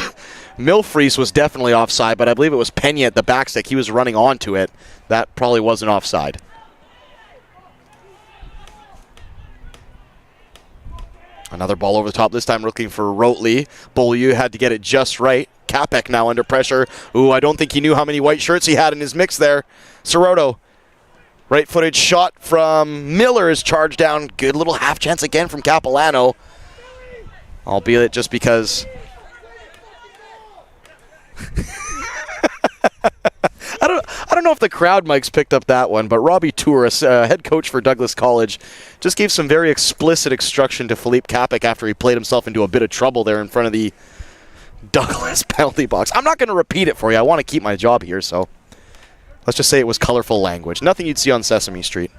Milfries was definitely offside, but I believe it was Pena at the backstick. He was running onto it. That probably wasn't offside. Another ball over the top, this time looking for Rotley. Beaulieu had to get it just right. Capek now under pressure. Ooh, I don't think he knew how many white shirts he had in his mix there. Soroto, right-footed shot from Miller is charged down. Good little half chance again from Capilano. Albeit just because I don't know if the crowd mics picked up that one, but Robbie Touris, head coach for Douglas College, just gave some very explicit instruction to Philippe Capek after he played himself into a bit of trouble there in front of the Douglas penalty box. I'm not going to repeat it for you. I want to keep my job here, so let's just say it was colorful language. Nothing you'd see on Sesame Street.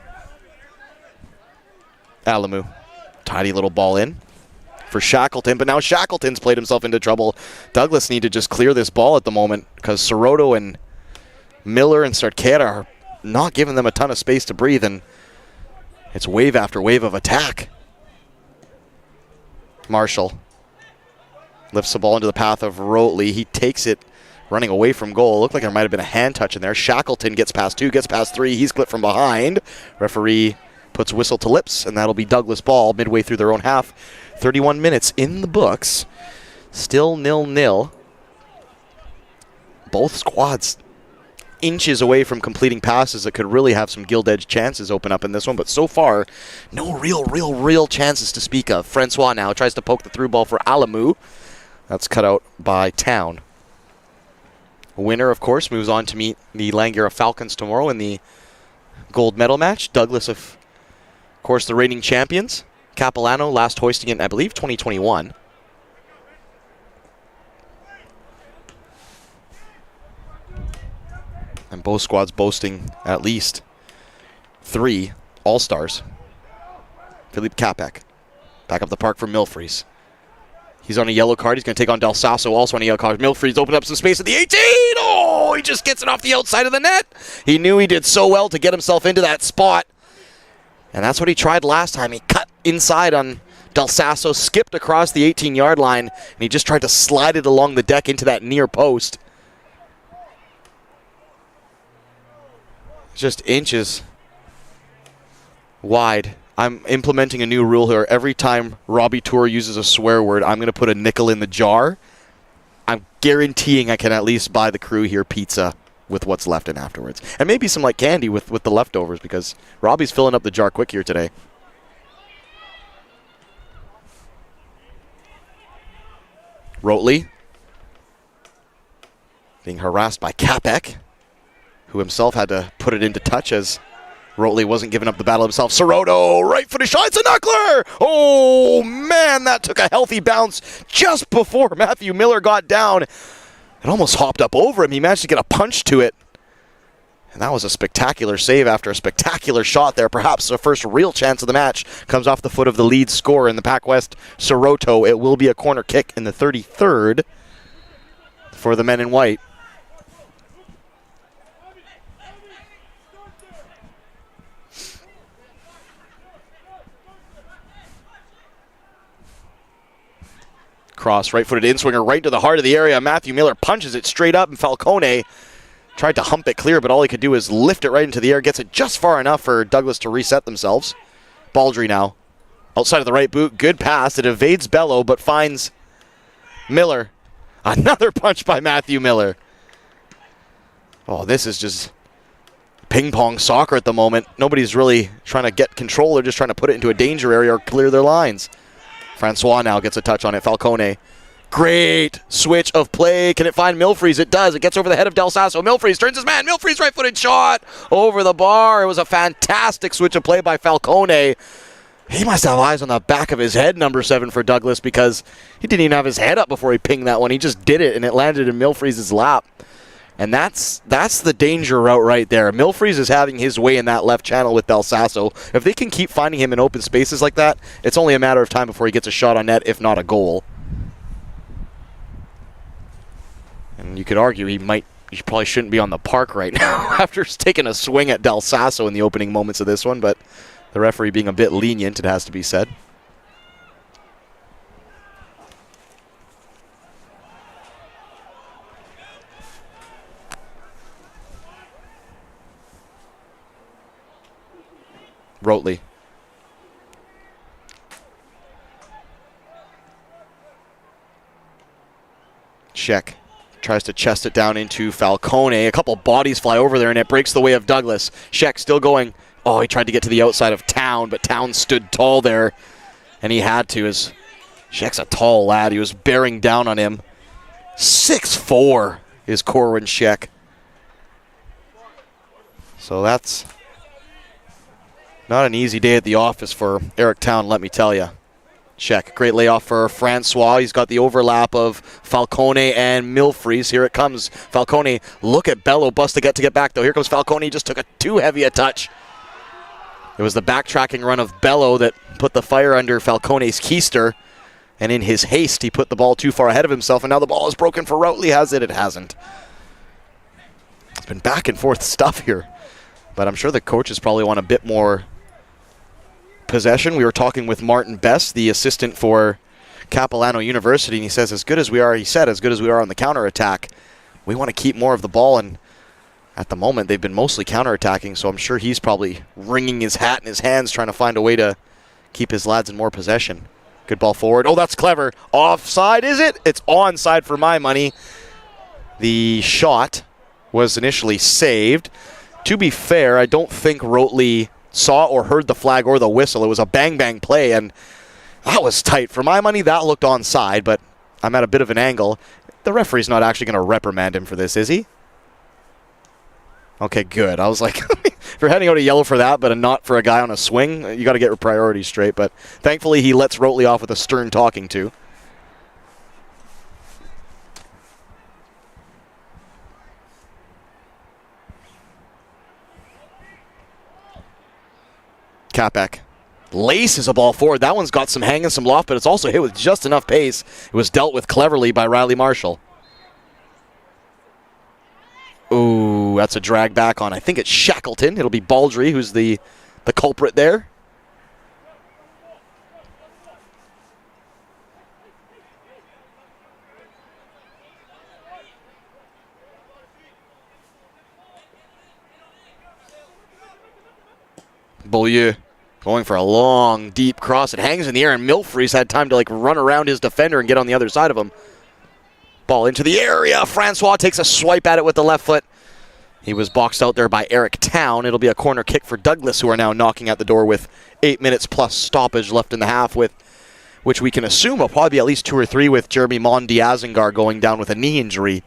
Alamu, tidy little ball in for Shackleton, but now Shackleton's played himself into trouble. Douglas need to just clear this ball at the moment because Soroto and Miller and Cerquera are not giving them a ton of space to breathe, and it's wave after wave of attack. Marshall lifts the ball into the path of Rotley. He takes it running away from goal. Looked like there might have been a hand touch in there. Shackleton gets past 2, gets past 3. He's clipped from behind. Referee puts whistle to lips, and that'll be Douglas ball midway through their own half. 31 minutes in the books. Still 0-0. Both squads inches away from completing passes that could really have some gilt-edged chances open up in this one, but so far, no real chances to speak of. Francois now tries to poke the through ball for Alamu. That's cut out by Town. Winner, of course, moves on to meet the Langara Falcons tomorrow in the gold medal match. Douglas, of course, the reigning champions. Capilano last hoisting it, I believe, 2021. And both squads boasting at least 3 All-Stars. Philippe Capek. Back up the park for Milfries. He's on a yellow card. He's going to take on Del Sasso, also on a yellow card. Milfries opened up some space at the 18. Oh, he just gets it off the outside of the net. He knew he did so well to get himself into that spot. And that's what he tried last time. He cut inside on Del Sasso, skipped across the 18-yard line, and he just tried to slide it along the deck into that near post. Just inches wide. I'm implementing a new rule here. Every time Robbie Tour uses a swear word, I'm going to put a nickel in the jar. I'm guaranteeing I can at least buy the crew here pizza with what's left in afterwards. And maybe some like candy with the leftovers, because Robbie's filling up the jar quick here today. Rotley being harassed by Capek, who himself had to put it into touch as Rotley wasn't giving up the battle himself. Soroto, right-footed shot, it's a knuckler! Oh, man, that took a healthy bounce just before Matthew Miller got down. It almost hopped up over him. He managed to get a punch to it. And that was a spectacular save after a spectacular shot there. Perhaps the first real chance of the match comes off the foot of the lead scorer in the PACWEST, Soroto. It will be a corner kick in the 33rd for the men in white. Cross, right-footed in-swinger right to the heart of the area. Matthew Miller punches it straight up, and Falcone tried to hump it clear, but all he could do is lift it right into the air. Gets it just far enough for Douglas to reset themselves. Baldry now. Outside of the right boot. Good pass. It evades Bello, but finds Miller. Another punch by Matthew Miller. Oh, this is just ping-pong soccer at the moment. Nobody's really trying to get control. They're just trying to put it into a danger area or clear their lines. Francois now gets a touch on it. Falcone. Great switch of play. Can it find Milfries? It does. It gets over the head of Del Sasso. Milfries turns his man. Milfries right-footed shot over the bar. It was a fantastic switch of play by Falcone. He must have eyes on the back of his head, number 7 for Douglas, because he didn't even have his head up before he pinged that one. He just did it, and it landed in Milfries' lap. And that's the danger route right there. Milfries is having his way in that left channel with Del Sasso. If they can keep finding him in open spaces like that, it's only a matter of time before he gets a shot on net, if not a goal. And you could argue he probably shouldn't be on the park right now after taking a swing at Del Sasso in the opening moments of this one, but the referee being a bit lenient, it has to be said. Rotley. Check. Tries to chest it down into Falcone. A couple bodies fly over there, and it breaks the way of Douglas. Sheck still going. Oh, he tried to get to the outside of Town, but Town stood tall there, and he had to, as Sheck's a tall lad. He was bearing down on him. 6'4" is Corwin Sheck. So that's not an easy day at the office for Eric Town, let me tell you. Check. Great layoff for Francois. He's got the overlap of Falcone and Milfries. Here it comes. Falcone. Look at Bello bust to get back, though. Here comes Falcone. He just took too heavy a touch. It was the backtracking run of Bello that put the fire under Falcone's keister. And in his haste, he put the ball too far ahead of himself. And now the ball is broken for Rotley. Has it? It hasn't. It's been back and forth stuff here. But I'm sure the coaches probably want a bit more possession. We were talking with Martin Best, the assistant for Capilano University, and he says, as good as we are on the counterattack, we want to keep more of the ball, and at the moment they've been mostly counterattacking, so I'm sure he's probably wringing his hat in his hands trying to find a way to keep his lads in more possession. Good ball forward. Oh, that's clever. Offside, is it? It's onside for my money. The shot was initially saved. To be fair, I don't think Rotley saw or heard the flag or the whistle. It was a bang-bang play, and that was tight. For my money, that looked onside, but I'm at a bit of an angle. The referee's not actually going to reprimand him for this, is he? Okay, good. I was like, if you're heading out a yellow for that, but not for a guy on a swing, you got to get your priorities straight. But thankfully, he lets Rotley off with a stern talking to. Capek laces a ball forward. That one's got some hang and some loft, but it's also hit with just enough pace. It was dealt with cleverly by Riley Marshall. Ooh, that's a drag back on, I think it's Shackleton. It'll be Baldry who's the culprit there. Beaulieu going for a long, deep cross. It hangs in the air, and Milfreys had time to run around his defender and get on the other side of him. Ball into the area. Francois takes a swipe at it with the left foot. He was boxed out there by Eric Town. It'll be a corner kick for Douglas, who are now knocking at the door with 8 minutes plus stoppage left in the half, with which we can assume will probably be at least 2 or 3, with Jeremy Mondiazengar going down with a knee injury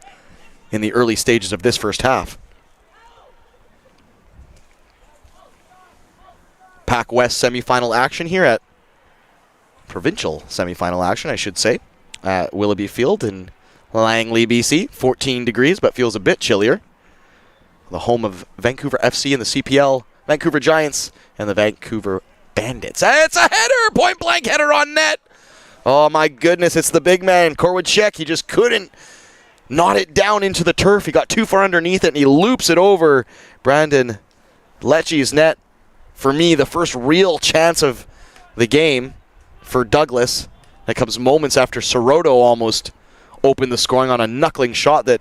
in the early stages of this first half. PACWEST semifinal action here at provincial semifinal action, I should say, at Willoughby Field in Langley, BC. 14 degrees, but feels a bit chillier. The home of Vancouver FC and the CPL, Vancouver Giants, and the Vancouver Bandits. It's a header! Point blank header on net! Oh my goodness, it's the big man, Corwin Sheck. He just couldn't knot it down into the turf. He got too far underneath it, and he loops it over Brandon Lecce's net. For me, the first real chance of the game for Douglas. That comes moments after Soroto almost opened the scoring on a knuckling shot that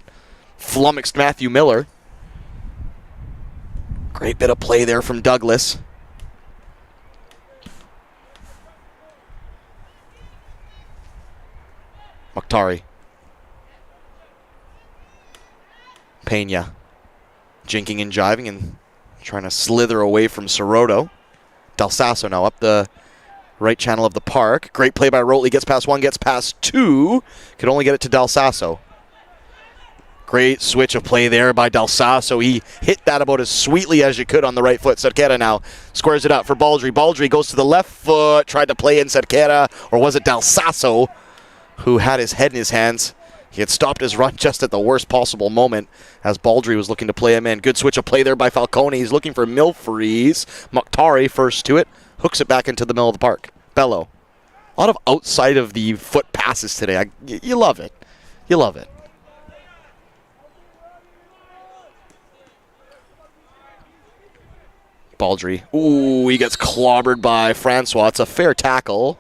flummoxed Matthew Miller. Great bit of play there from Douglas. Mokhtari. Pena. Jinking and jiving and trying to slither away from Soroto. Del Sasso now up the right channel of the park. Great play by Rotley. Gets past one, gets past two. Could only get it to Del Sasso. Great switch of play there by Del Sasso. He hit that about as sweetly as you could on the right foot. Cerquera now squares it up for Baldry. Baldry goes to the left foot. Tried to play in Cerquera, or was it Del Sasso who had his head in his hands? He had stopped his run just at the worst possible moment as Baldry was looking to play him in. Good switch of play there by Falcone. He's looking for Milfreys. Mokhtari first to it. Hooks it back into the middle of the park. Bello. A lot of outside of the foot passes today. You love it. You love it. Baldry. Ooh, he gets clobbered by Francois. It's a fair tackle.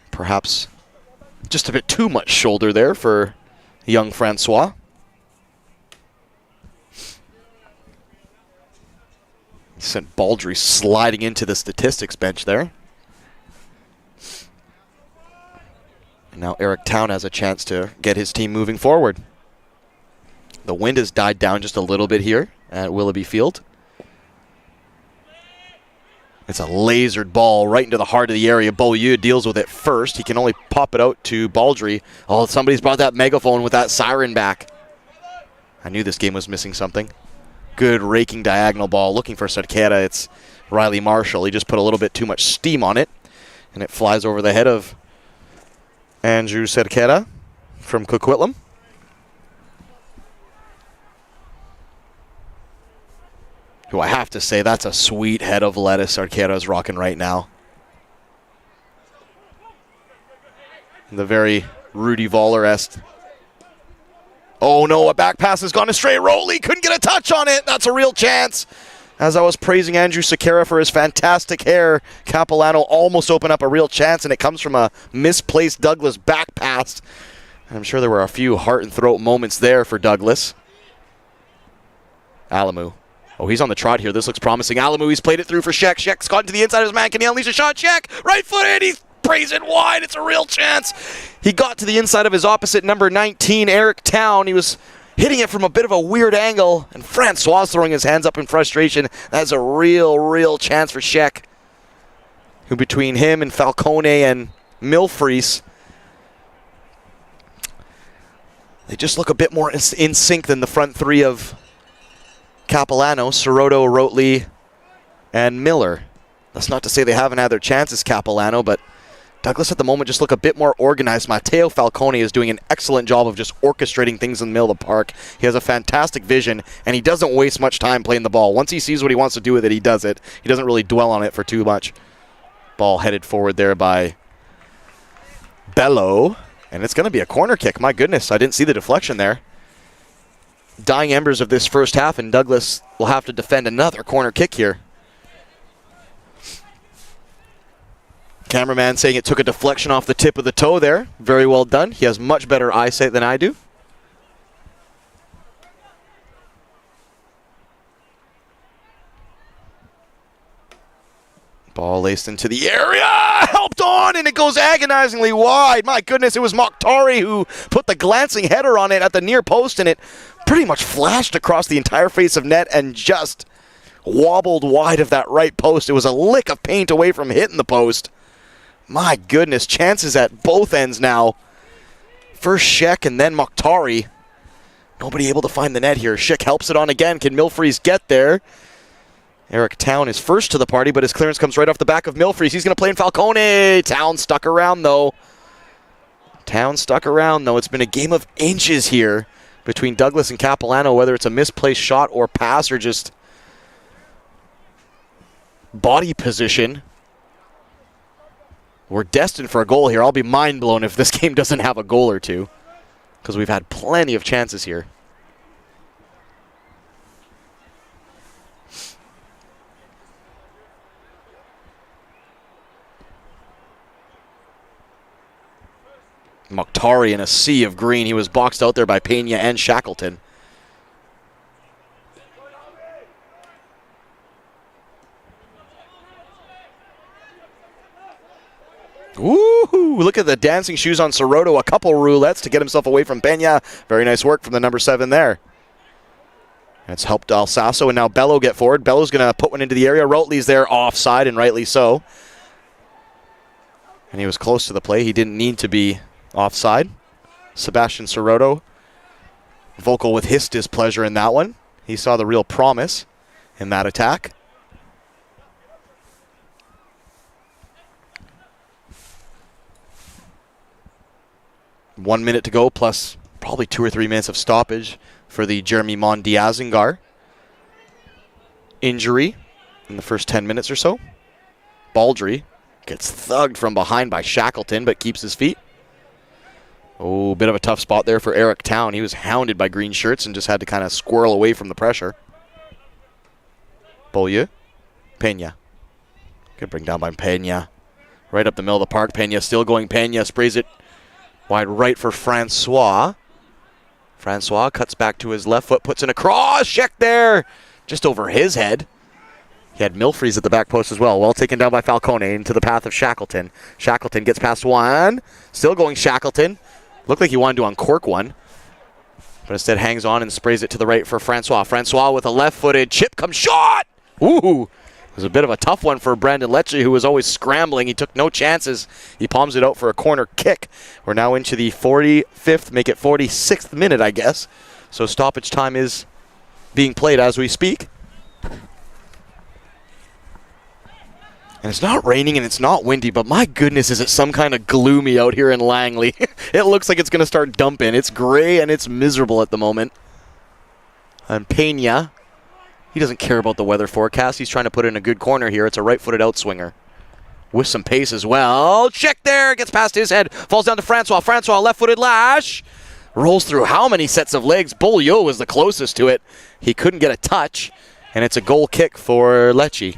Perhaps just a bit too much shoulder there for young Francois. Sent Baldry sliding into the statistics bench there. And now Eric Town has a chance to get his team moving forward. The wind has died down just a little bit here at Willoughby Field. It's a lasered ball right into the heart of the area. Beaulieu deals with it first. He can only pop it out to Baldry. Oh, somebody's brought that megaphone with that siren back. I knew this game was missing something. Good raking diagonal ball. Looking for Cerquera. It's Riley Marshall. He just put a little bit too much steam on it. And it flies over the head of Andrew Cerquera from Coquitlam. Who I have to say, that's a sweet head of lettuce Cerquera's rocking right now. The very Rudy Voller-esque. Oh no, a back pass has gone astray. Rotley couldn't get a touch on it. That's a real chance. As I was praising Andrew Cerquera for his fantastic hair, Capilano almost opened up a real chance, and it comes from a misplaced Douglas back pass. I'm sure there were a few heart and throat moments there for Douglas. Alamu. Oh, he's on the trot here. This looks promising. Alamu, he's played it through for Sheck. Sheck's gotten to the inside of his man. Can he unleash a shot? Sheck, right foot in. He sprays it wide. It's a real chance. He got to the inside of his opposite number 19, Eric Town. He was hitting it from a bit of a weird angle, and Francois throwing his hands up in frustration. That's a real chance for Sheck, who between him and Falcone and Milfreys, they just look a bit more in sync than the front three of Capilano, Soroto, Rotley, and Miller. That's not to say they haven't had their chances, Capilano, but Douglas at the moment just look a bit more organized. Matteo Falcone is doing an excellent job of just orchestrating things in the middle of the park. He has a fantastic vision, and he doesn't waste much time playing the ball. Once he sees what he wants to do with it, he does it. He doesn't really dwell on it for too much. Ball headed forward there by Bello, and it's going to be a corner kick. My goodness, I didn't see the deflection there. Dying embers of this first half, and Douglas will have to defend another corner kick here. Cameraman saying it took a deflection off the tip of the toe there. Very well done. He has much better eyesight than I do. Ball laced into the area. Helped on, and it goes agonizingly wide. My goodness, it was Mokhtari who put the glancing header on it at the near post, and it pretty much flashed across the entire face of net and just wobbled wide of that right post. It was a lick of paint away from hitting the post. My goodness, chances at both ends now. First Sheck and then Mokhtari. Nobody able to find the net here. Sheck helps it on again. Can Milfries get there? Eric Town is first to the party, but his clearance comes right off the back of Milfries. He's going to play in Falcone. Town stuck around, though. It's been a game of inches here between Douglas and Capilano, whether it's a misplaced shot or pass or just body position. We're destined for a goal here. I'll be mind blown if this game doesn't have a goal or two, because we've had plenty of chances here. Mokhtari in a sea of green. He was boxed out there by Pena and Shackleton. Woohoo! Look at the dancing shoes on Soroto. A couple roulettes to get himself away from Pena. Very nice work from the number 7 there. That's helped Alsaso, and now Bello get forward. Bello's going to put one into the area. Rotley's there offside, and rightly so. And he was close to the play. He didn't need to be offside. Sebastian Soroto, vocal with his displeasure in that one. He saw the real promise in that attack. One minute to go, plus probably 2 or 3 minutes of stoppage for the Jeremy Mondiazingar injury in the first 10 minutes or so. Baldry gets thugged from behind by Shackleton, but keeps his feet. Oh, bit of a tough spot there for Eric Town. He was hounded by green shirts and just had to kind of squirrel away from the pressure. Beaulieu. Pena. Good bring down by Pena. Right up the middle of the park. Pena still going. Pena sprays it wide right for Francois. Francois cuts back to his left foot, puts in a cross. Sheck there, just over his head. He had Milfries at the back post as well. Well taken down by Falcone into the path of Shackleton. Shackleton gets past one. Still going Shackleton. Looked like he wanted to uncork one, but instead hangs on and sprays it to the right for Francois. Francois with a left-footed chip comes shot. Ooh, it was a bit of a tough one for Brandon Lecce, who was always scrambling. He took no chances. He palms it out for a corner kick. We're now into the 45th, make it 46th minute, I guess. So stoppage time is being played as we speak. And it's not raining and it's not windy, but my goodness, is it some kind of gloomy out here in Langley. It looks like it's going to start dumping. It's gray and it's miserable at the moment. And Pena, he doesn't care about the weather forecast. He's trying to put in a good corner here. It's a right-footed outswinger with some pace as well. Check there, gets past his head, falls down to Francois. Francois, left-footed lash. Rolls through how many sets of legs? Beaulieu was the closest to it. He couldn't get a touch, and it's a goal kick for Lecce.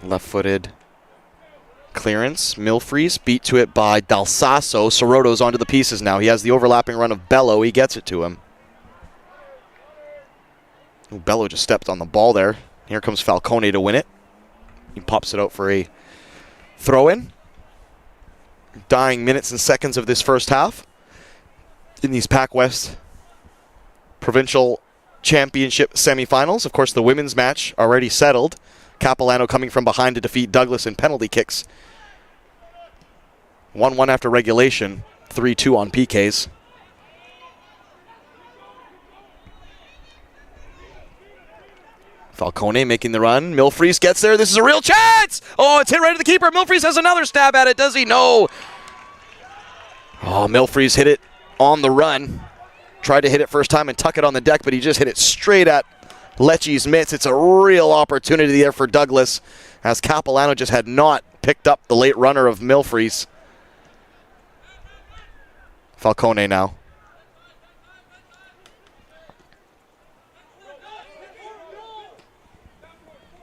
Left-footed clearance. Milfries beat to it by Dalsasso. Soroto's onto the pieces now. He has the overlapping run of Bello. He gets it to him. Ooh, Bello just stepped on the ball there. Here comes Falcone to win it. He pops it out for a throw-in. Dying minutes and seconds of this first half in these PACWEST Provincial Championship semifinals. Of course, the women's match already settled. Capilano coming from behind to defeat Douglas in penalty kicks. 1-1 after regulation, 3-2 on PKs. Falcone making the run. Milfries gets there. This is a real chance! Oh, it's hit right at the keeper. Milfries has another stab at it. Does he? No. Oh, Milfries hit it on the run. Tried to hit it first time and tuck it on the deck, but he just hit it straight at Lecce's mitts. It's a real opportunity there for Douglas, as Capilano just had not picked up the late runner of Milfries. Falcone now.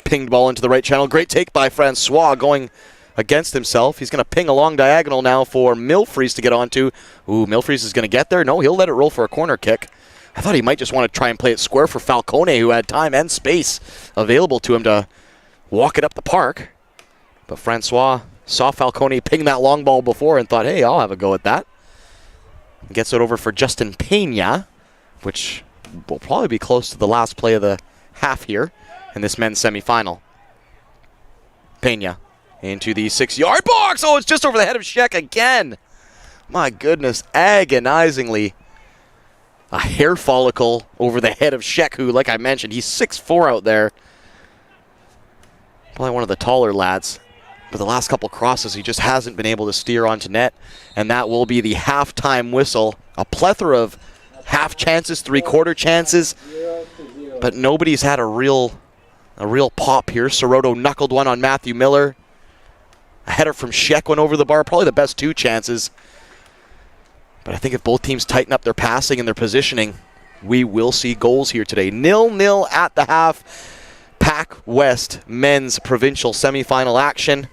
Pinged ball into the right channel. Great take by Francois going against himself. He's going to ping a long diagonal now for Milfries to get onto. Ooh, Milfries is going to get there. No, he'll let it roll for a corner kick. I thought he might just want to try and play it square for Falcone, who had time and space available to him to walk it up the park. But Francois saw Falcone ping that long ball before and thought, hey, I'll have a go at that. Gets it over for Justin Pena, which will probably be close to the last play of the half here in this men's semifinal. Pena into the 6-yard box. Oh, it's just over the head of Sheck again. My goodness, agonizingly. A hair follicle over the head of Sheck, who, like I mentioned, he's 6'4" out there. Probably one of the taller lads. But the last couple crosses, he just hasn't been able to steer onto net. And that will be the halftime whistle. A plethora of half chances, three-quarter chances. But nobody's had a real pop here. Soroto knuckled one on Matthew Miller. A header from Sheck went over the bar. Probably the best two chances. But I think if both teams tighten up their passing and their positioning, we will see goals here today. 0-0 at the half. PACWEST men's provincial semifinal action.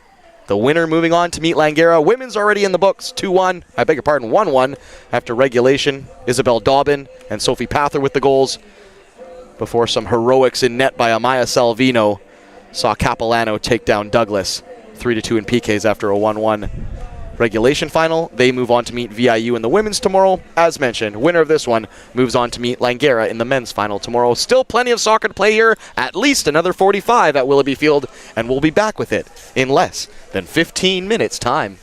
The winner moving on to meet Langara. Women's already in the books, 2-1. I beg your pardon, 1-1 after regulation. Isabel Dobbin and Sophie Pather with the goals, before some heroics in net by Amaya Salvino saw Capilano take down Douglas 3-2 in PKs after a 1-1 regulation final. They move on to meet VIU in the women's tomorrow. As mentioned, winner of this one moves on to meet Langara in the men's final tomorrow. Still plenty of soccer to play here, at least another 45 at Willoughby Field, and we'll be back with it in less than 15 minutes time.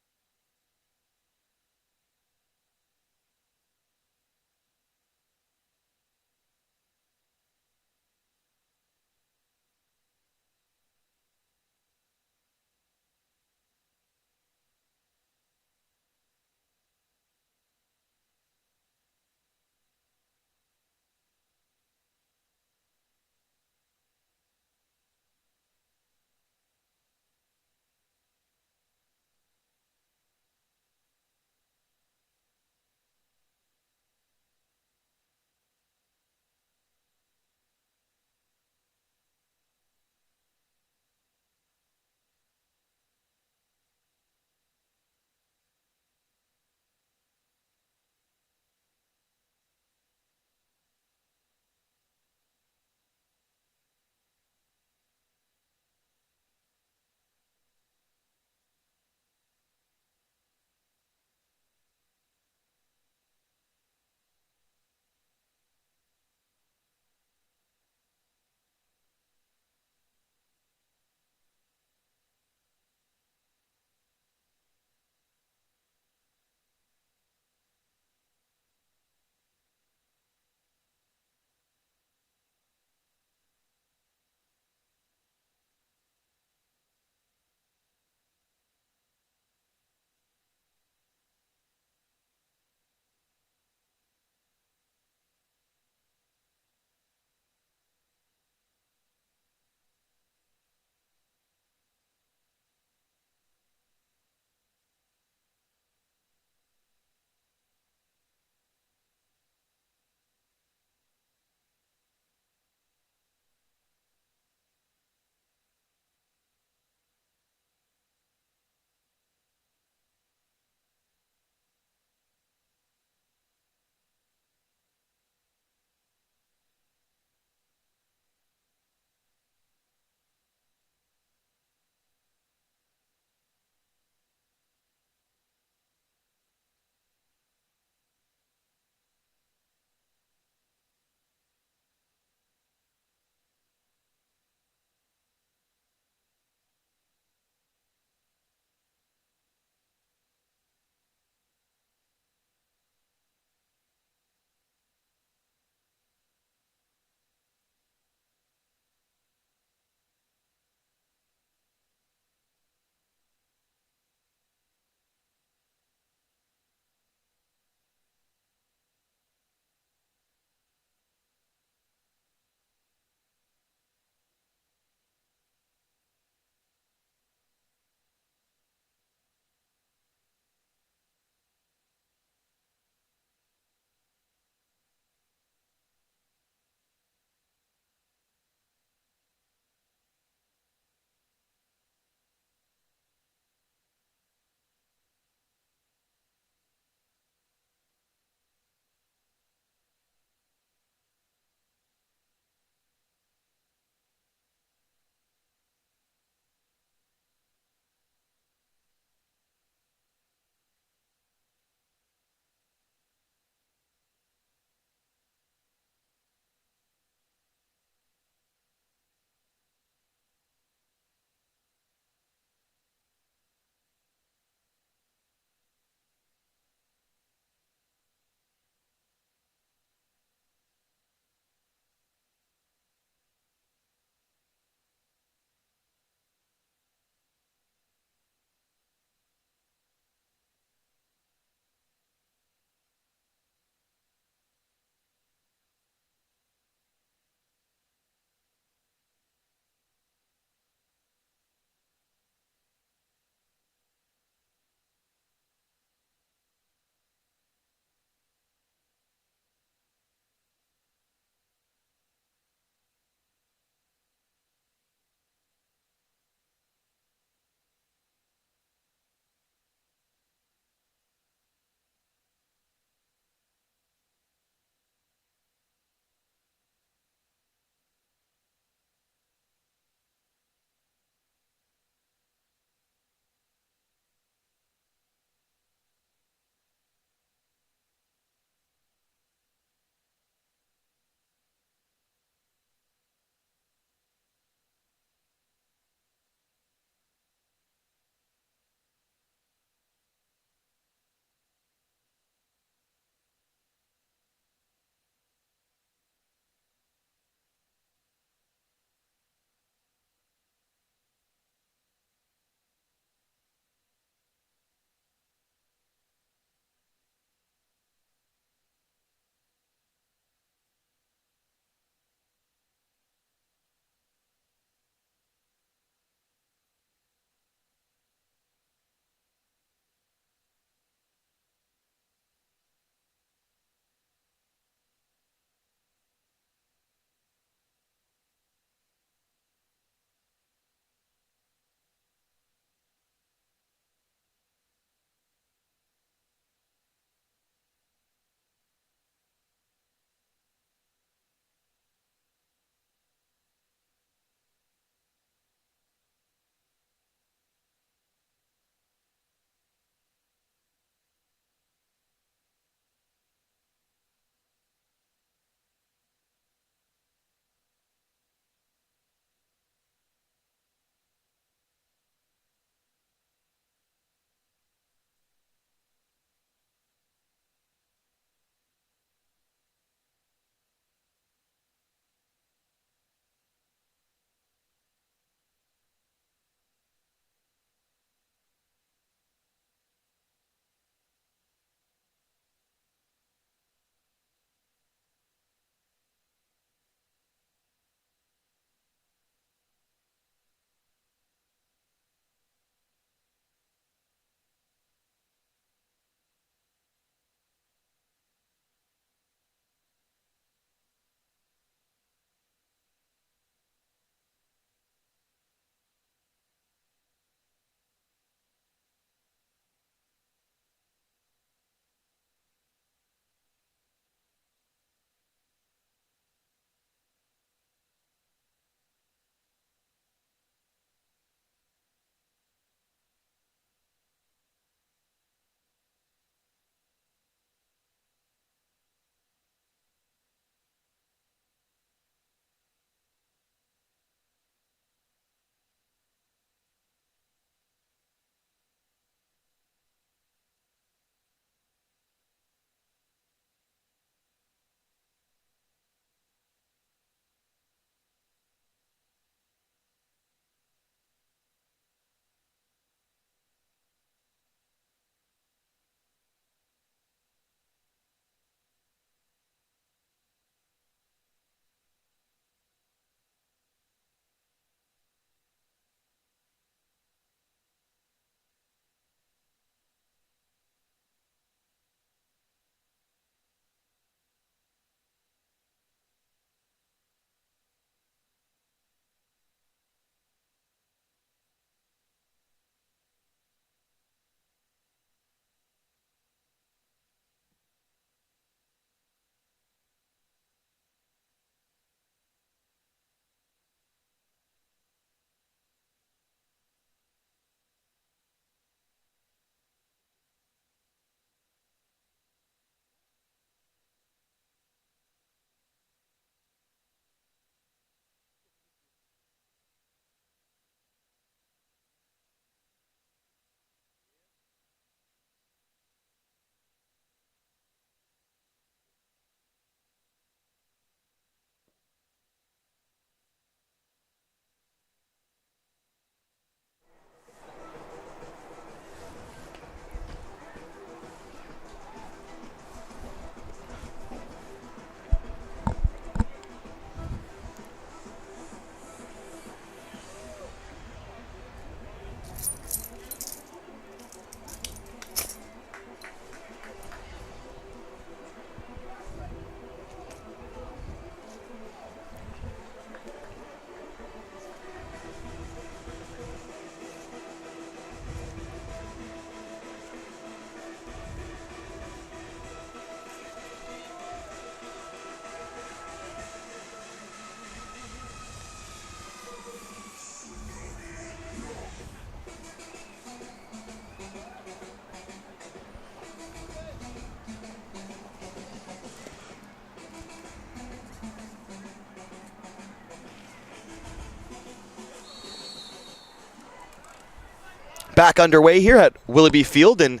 back underway here at Willoughby Field in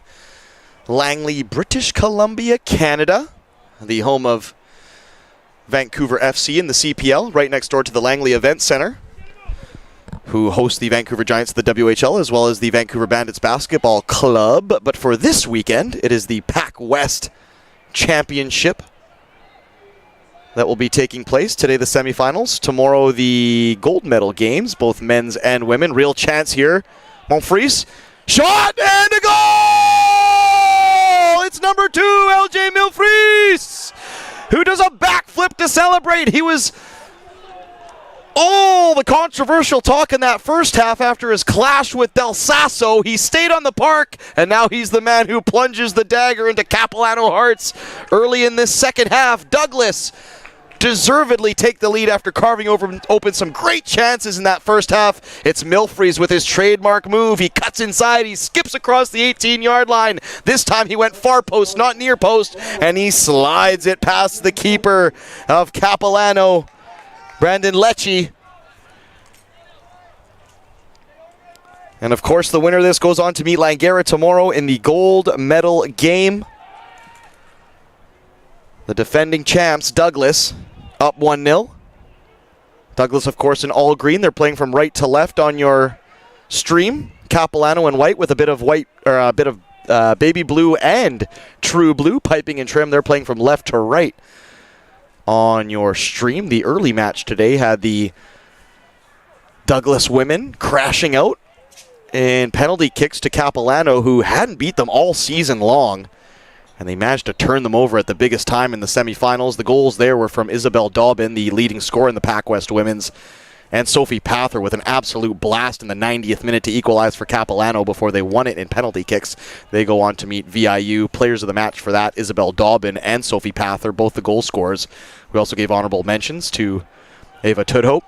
Langley, British Columbia, Canada, the home of Vancouver FC in the CPL, right next door to the Langley Event Centre, who host the Vancouver Giants of the WHL as well as the Vancouver Bandits Basketball Club. But for this weekend, it is the PACWEST Championship that will be taking place. Today, the semifinals. Tomorrow, the gold medal games, both men's and women. Real chance here. Monfries. Shot and a goal! It's number 2, LJ Milfries, who does a backflip to celebrate. He was all the controversial talk in that first half after his clash with Del Sasso. He stayed on the park, and now he's the man who plunges the dagger into Capilano hearts early in this second half. Douglas deservedly take the lead after carving open some great chances in that first half. It's Milfries with his trademark move. He cuts inside, he skips across the 18-yard line. This time he went far post, not near post, and he slides it past the keeper of Capilano, Brandon Lecce. And of course the winner of this goes on to meet Langara tomorrow in the gold medal game. The defending champs, Douglas, up 1-0. Douglas, of course, in all green. They're playing from right to left on your stream. Capilano in white with a bit of white, or a bit of baby blue and true blue piping and trim. They're playing from left to right on your stream. The early match today had the Douglas women crashing out in penalty kicks to Capilano, who hadn't beat them all season long. And they managed to turn them over at the biggest time in the semifinals. The goals there were from Isabel Dobbin, the leading scorer in the PACWEST Women's, and Sophie Pather with an absolute blast in the 90th minute to equalize for Capilano before they won it in penalty kicks. They go on to meet VIU. Players of the match for that, Isabel Dobbin and Sophie Pather, both the goal scorers. We also gave honorable mentions to Ava Tudhope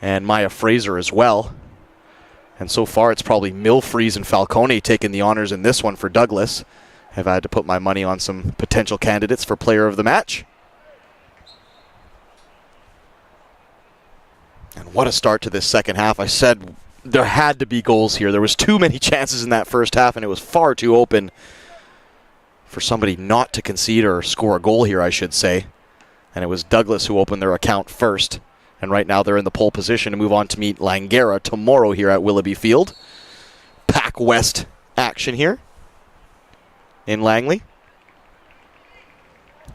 and Maya Fraser as well. And so far it's probably Milfries and Falcone taking the honors in this one for Douglas. I've had to put my money on some potential candidates for player of the match. And what a start to this second half. I said there had to be goals here. There was too many chances in that first half, and it was far too open for somebody not to concede or score a goal here, I should say. And it was Douglas who opened their account first. And right now they're in the pole position to move on to meet Langara tomorrow here at Willoughby Field. PACWEST action here in Langley.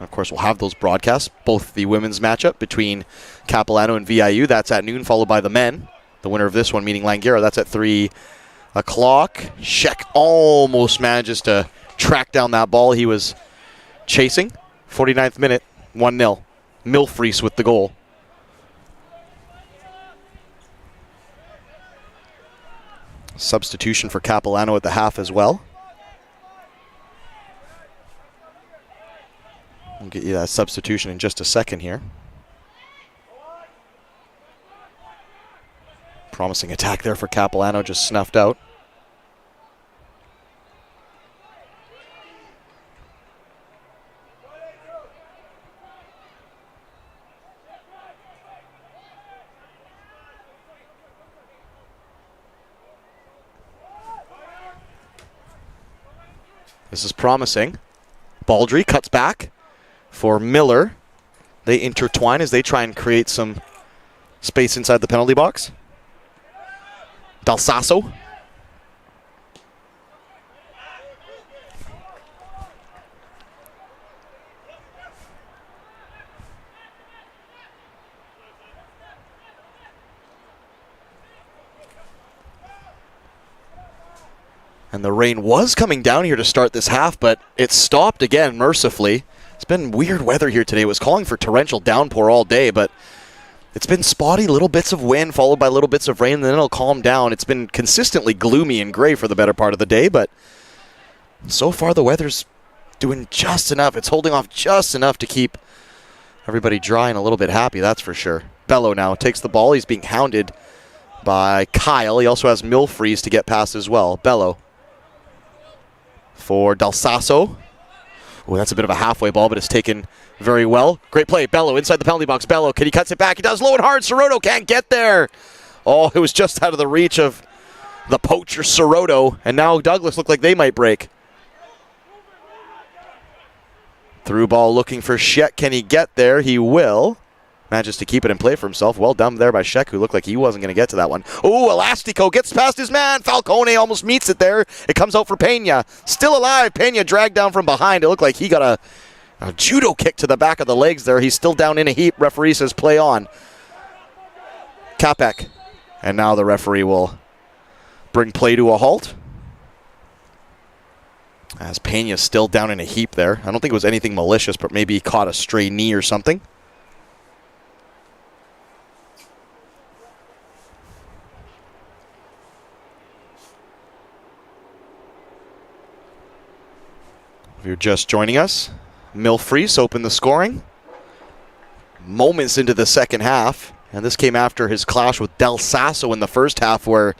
Of course, we'll have those broadcasts, both the women's matchup between Capilano and VIU. That's at noon, followed by the men. The winner of this one, meaning Langara, that's at 3 o'clock. Sheck almost manages to track down that ball he was chasing. 49th minute, 1-0. Milfries with the goal. Substitution for Capilano at the half as well. We'll get you that substitution in just a second here. Promising attack there for Capilano, just snuffed out. This is promising. Baldry cuts back for Miller. They intertwine as they try and create some space inside the penalty box. Del Sasso. And the rain was coming down here to start this half, but it stopped again mercifully. It's been weird weather here today. It was calling for torrential downpour all day, but it's been spotty, little bits of wind followed by little bits of rain, and then it'll calm down. It's been consistently gloomy and gray for the better part of the day, but so far the weather's doing just enough. It's holding off just enough to keep everybody dry and a little bit happy, that's for sure. Bello now takes the ball. He's being hounded by Kyle. He also has Milfries to get past as well. Bello for Del Sasso. Oh, that's a bit of a halfway ball, but it's taken very well. Great play. Bello inside the penalty box. Bello, can he cuts it back? He does low and hard. Soroto can't get there. Oh, it was just out of the reach of the poacher Soroto, and now Douglas look like they might break. Through ball looking for Sheck. Can he get there? He will. Manages to keep it in play for himself. Well done there by Sheck, who looked like he wasn't going to get to that one. Oh, Elastico gets past his man. Falcone almost meets it there. It comes out for Pena. Still alive. Pena dragged down from behind. It looked like he got a judo kick to the back of the legs there. He's still down in a heap. Referee says play on. Capek. And now the referee will bring play to a halt. As Pena's still down in a heap there. I don't think it was anything malicious, but maybe he caught a stray knee or something. If you're just joining us, Milfries opened the scoring. Moments into the second half. And this came after his clash with Del Sasso in the first half, where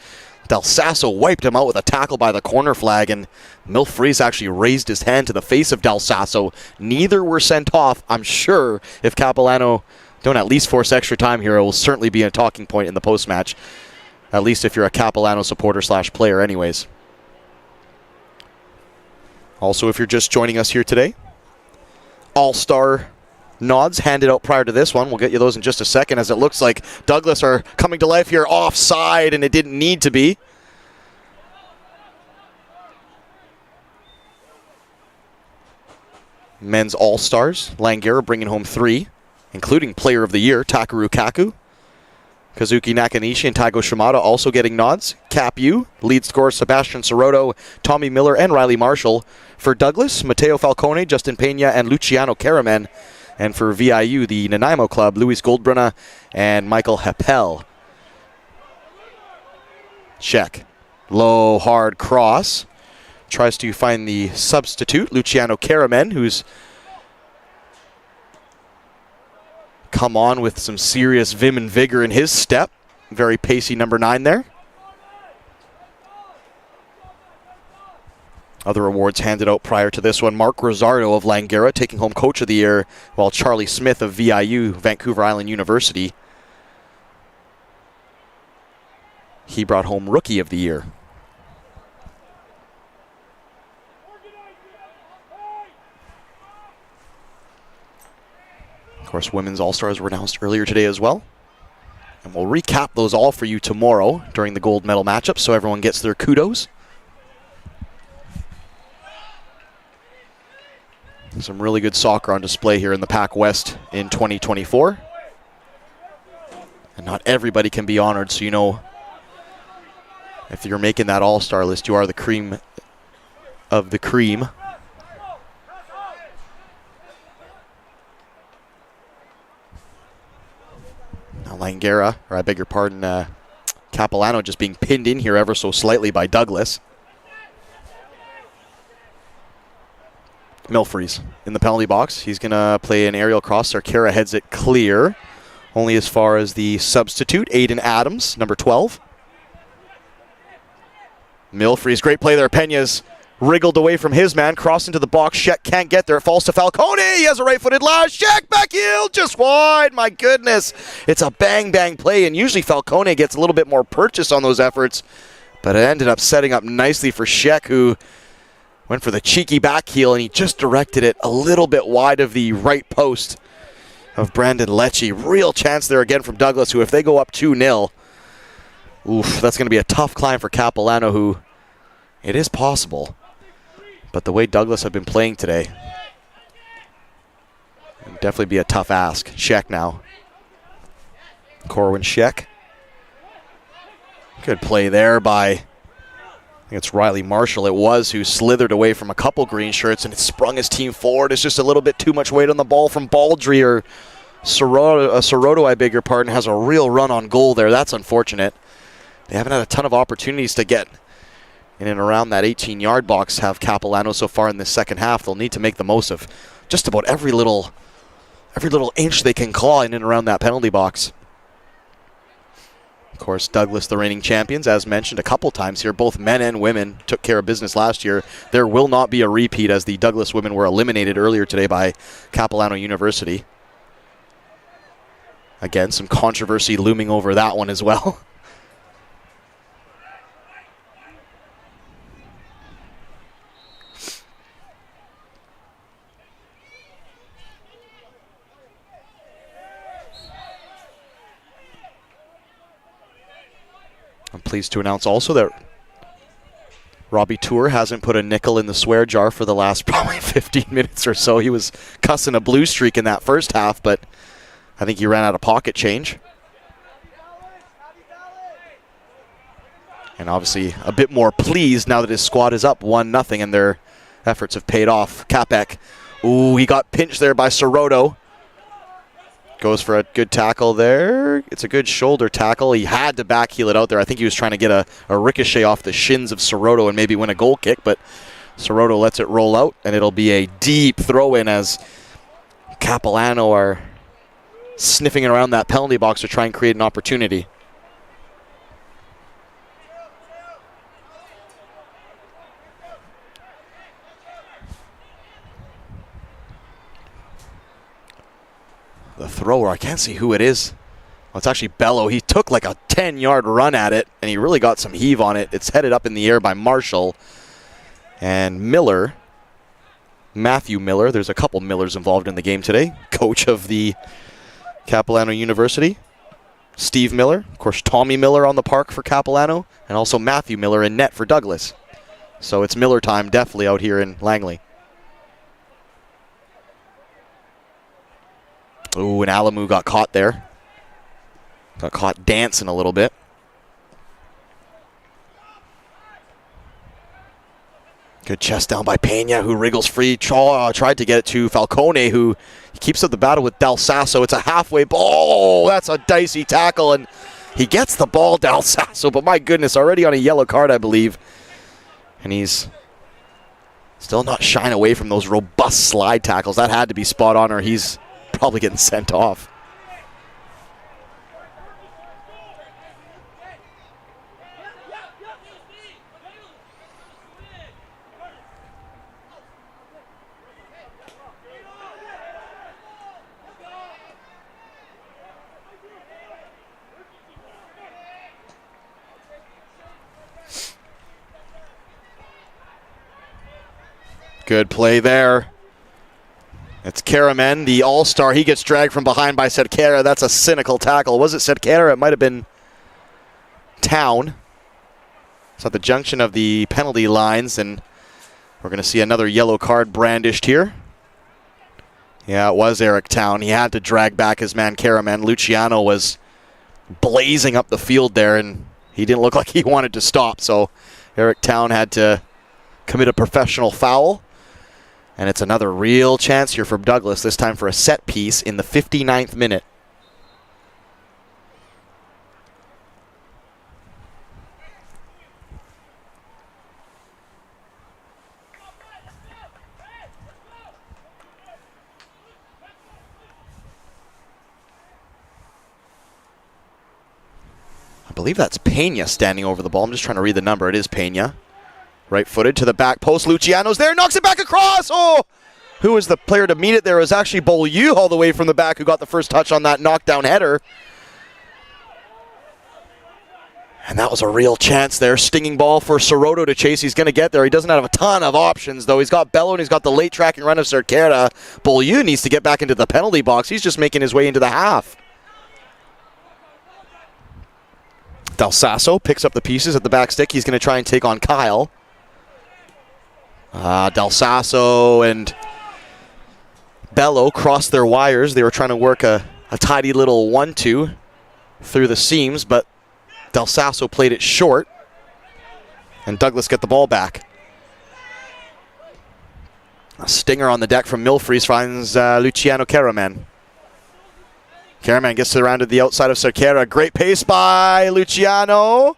Del Sasso wiped him out with a tackle by the corner flag, and Milfries actually raised his hand to the face of Del Sasso. Neither were sent off. I'm sure if Capilano don't at least force extra time here, it will certainly be a talking point in the post-match. At least if you're a Capilano supporter / player anyways. Also, if you're just joining us here today, All-Star nods handed out prior to this one. We'll get you those in just a second, as it looks like Douglas are coming to life here offside, and it didn't need to be. Men's All-Stars. Langara bringing home 3, including Player of the Year, Takeru Kaku. Kazuki Nakanishi and Taigo Shimada also getting nods. Cap U, lead scorer Sebastian Soroto, Tommy Miller, and Riley Marshall. For Douglas, Mateo Falcone, Justin Pena, and Luciano Caraman. And for VIU, the Nanaimo club, Luis Goldbrunna and Michael Heppel. Check. Low, hard cross. Tries to find the substitute, Luciano Caraman, who's come on with some serious vim and vigor in his step. Very pacey number 9 there. Other awards handed out prior to this one. Mark Rosardo of Langara taking home Coach of the Year, while Charlie Smith of VIU, Vancouver Island University, he brought home Rookie of the Year. Of course, Women's All-Stars were announced earlier today as well. And we'll recap those all for you tomorrow during the gold medal matchup, so everyone gets their kudos. Some really good soccer on display here in the PACWEST in 2024. And not everybody can be honored, so you know, if you're making that all-star list, you are the cream of the cream. Now Langara, or I beg your pardon, Capilano just being pinned in here ever so slightly by Douglas. Milfries in the penalty box. He's going to play an aerial cross. Arcara heads it clear. Only as far as the substitute, Aiden Adams, number 12. Milfries, great play there. Pena's wriggled away from his man, crossed into the box. Sheck can't get there. It falls to Falcone. He has a right-footed lash. Sheck back heel, just wide. My goodness. It's a bang-bang play, and usually Falcone gets a little bit more purchase on those efforts, but it ended up setting up nicely for Sheck, who went for the cheeky back heel, and he just directed it a little bit wide of the right post of Brandon Lecce. Real chance there again from Douglas, who if they go up 2-0, oof, that's going to be a tough climb for Capilano, who it is possible. But the way Douglas have been playing today, it'd definitely be a tough ask. Sheck now. Corwin Sheck. Good play there by, I think it's Riley Marshall, it was, who slithered away from a couple green shirts, and it sprung his team forward. It's just a little bit too much weight on the ball from Baldry, or Soroto, I beg your pardon, has a real run on goal there. That's unfortunate. They haven't had a ton of opportunities to get in and around that 18-yard box, have Capilano so far in this second half. They'll need to make the most of just about every little inch they can claw in and around that penalty box. Of course, Douglas, the reigning champions, as mentioned a couple times here, both men and women took care of business last year. There will not be a repeat, as the Douglas women were eliminated earlier today by Capilano University. Again, some controversy looming over that one as well. I'm pleased to announce also that Robbie Tour hasn't put a nickel in the swear jar for the last probably 15 minutes or so. He was cussing a blue streak in that first half, but I think he ran out of pocket change. And obviously a bit more pleased now that his squad is up 1-0 and their efforts have paid off. Capek, ooh, he got pinched there by Soroto. Goes for a good tackle there. It's a good shoulder tackle. He had to backheel it out there. I think he was trying to get a ricochet off the shins of Soroto and maybe win a goal kick, but Soroto lets it roll out, and it'll be a deep throw-in as Capilano are sniffing around that penalty box to try and create an opportunity. The thrower, I can't see who it is. Well, it's actually Bello. He took like a 10-yard run at it, and he really got some heave on it. It's headed up in the air by Marshall. And Miller, Matthew Miller, there's a couple Millers involved in the game today. Coach of the Capilano University. Steve Miller, of course Tommy Miller on the park for Capilano, and also Matthew Miller in net for Douglas. So it's Miller time definitely out here in Langley. Ooh, and Alamu got caught there. Got caught dancing a little bit. Good chest down by Pena, who wriggles free. Tried to get it to Falcone, who keeps up the battle with Del Sasso. It's a halfway ball. Oh, that's a dicey tackle, and he gets the ball, Del Sasso. But my goodness, already on a yellow card, I believe. And he's still not shying away from those robust slide tackles. That had to be spot on, or he's probably getting sent off. Good play there. It's Karaman, the all-star. He gets dragged from behind by Sedkera. That's a cynical tackle. Was it Sedkera? It might have been Town. It's at the junction of the penalty lines, and we're going to see another yellow card brandished here. Yeah, it was Eric Town. He had to drag back his man Karaman. Luciano was blazing up the field there, and he didn't look like he wanted to stop, so Eric Town had to commit a professional foul. And it's another real chance here for Douglas, this time for a set piece in the 59th minute. I believe that's Pena standing over the ball. I'm just trying to read the number. It is Pena. Right-footed to the back post. Luciano's there. Knocks it back across. Oh! Who was the player to meet it there? It was actually Beaulieu all the way from the back who got the first touch on that knockdown header. And that was a real chance there. Stinging ball for Soroto to chase. He's going to get there. He doesn't have a ton of options, though. He's got Bello and he's got the late tracking run of Cerquera. Beaulieu needs to get back into the penalty box. He's just making his way into the half. Del Sasso picks up the pieces at the back stick. He's going to try and take on Kyle. Del Sasso and Bello crossed their wires. They were trying to work a tidy little 1-2 through the seams, but Del Sasso played it short, and Douglas get the ball back. A stinger on the deck from Milfries finds Luciano Karaman. Karaman gets around to the outside of Cerquera. Great pace by Luciano.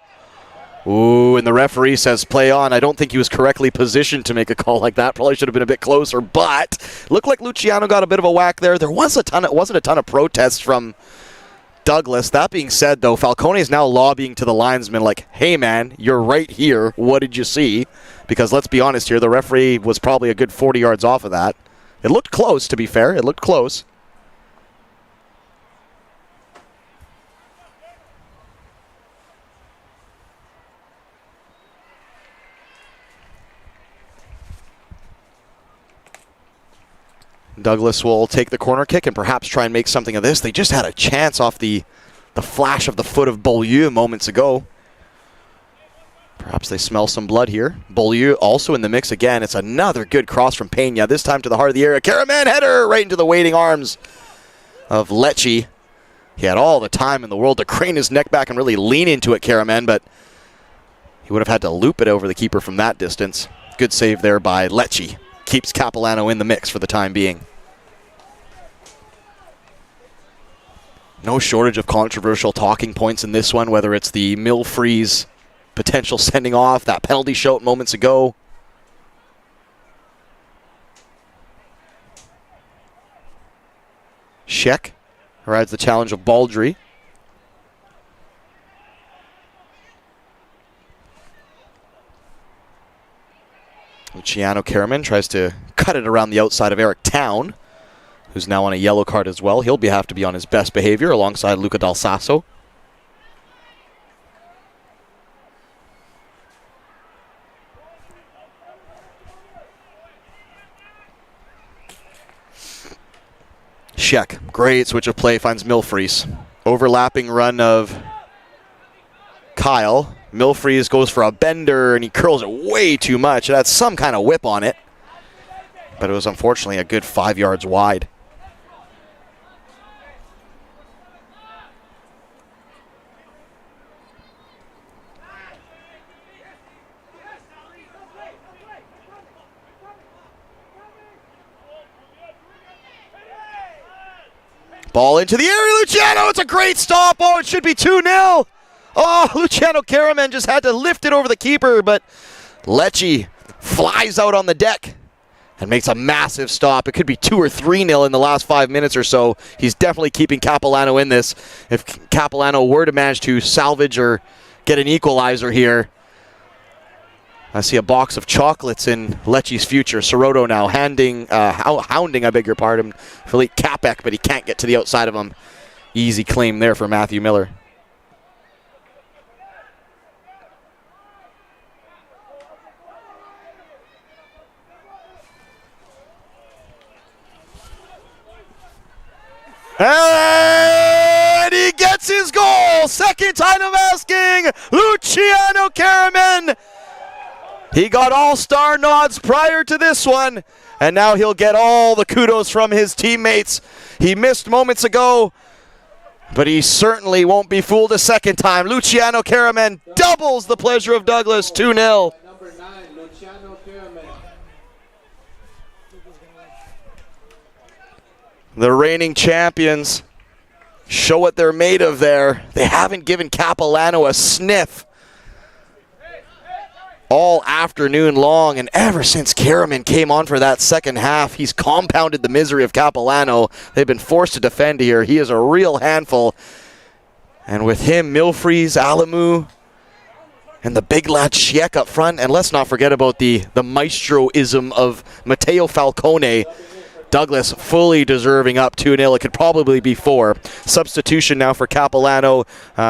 Ooh, and the referee says play on. I don't think he was correctly positioned to make a call like that. Probably should have been a bit closer, but looked like Luciano got a bit of a whack there. There wasn't a ton of protests from Douglas. That being said, though, Falcone is now lobbying to the linesman like, hey, man, you're right here. What did you see? Because let's be honest here, the referee was probably a good 40 yards off of that. It looked close, to be fair. It looked close. Douglas will take the corner kick and perhaps try and make something of this. They just had a chance off the flash of the foot of Beaulieu moments ago. Perhaps they smell some blood here. Beaulieu also in the mix again. It's another good cross from Pena, this time to the heart of the area. Karaman header right into the waiting arms of Lecce. He had all the time in the world to crane his neck back and really lean into it, Karaman, but he would have had to loop it over the keeper from that distance. Good save there by Lecce. Keeps Capilano in the mix for the time being. No shortage of controversial talking points in this one, whether it's the Milfreeze potential sending off, that penalty shout moments ago. Sheck rides the challenge of Baldry. Luciano Karaman tries to cut it around the outside of Eric Town, who's now on a yellow card as well. He'll have to be on his best behavior alongside Luca Dal Sasso. Sheck, great switch of play, finds Milfreeze. Overlapping run of Kyle. Milfreeze goes for a bender and he curls it way too much. It had some kind of whip on it, but it was unfortunately a good 5 yards wide. Ball into the area, Luciano, it's a great stop. Oh, it should be 2-0. Oh, Luciano Karaman just had to lift it over the keeper, but Lecce flies out on the deck and makes a massive stop. It could be 2 or 3-0 in the last 5 minutes or so. He's definitely keeping Capilano in this. If Capilano were to manage to salvage or get an equalizer here, I see a box of chocolates in Lecce's future. Soroto now hounding, I beg your pardon, Philippe Capek, but he can't get to the outside of him. Easy claim there for Matthew Miller. And he gets his goal! Second time of asking, Luciano Karaman. He got all-star nods prior to this one, and now he'll get all the kudos from his teammates. He missed moments ago, but he certainly won't be fooled a second time. Luciano Karaman doubles the pleasure of Douglas, 2-0. Number 9, Luciano Karaman. The reigning champions show what they're made of there. They haven't given Capilano a sniff all afternoon long, and ever since Karaman came on for that second half, he's compounded the misery of Capilano. They've been forced to defend here. He is a real handful. And with him, Milfreeze, Alamu, and the big lad Sheck up front, and let's not forget about the maestro-ism of Matteo Falcone. Douglas fully deserving up 2-0. It could probably be 4. Substitution now for Capilano.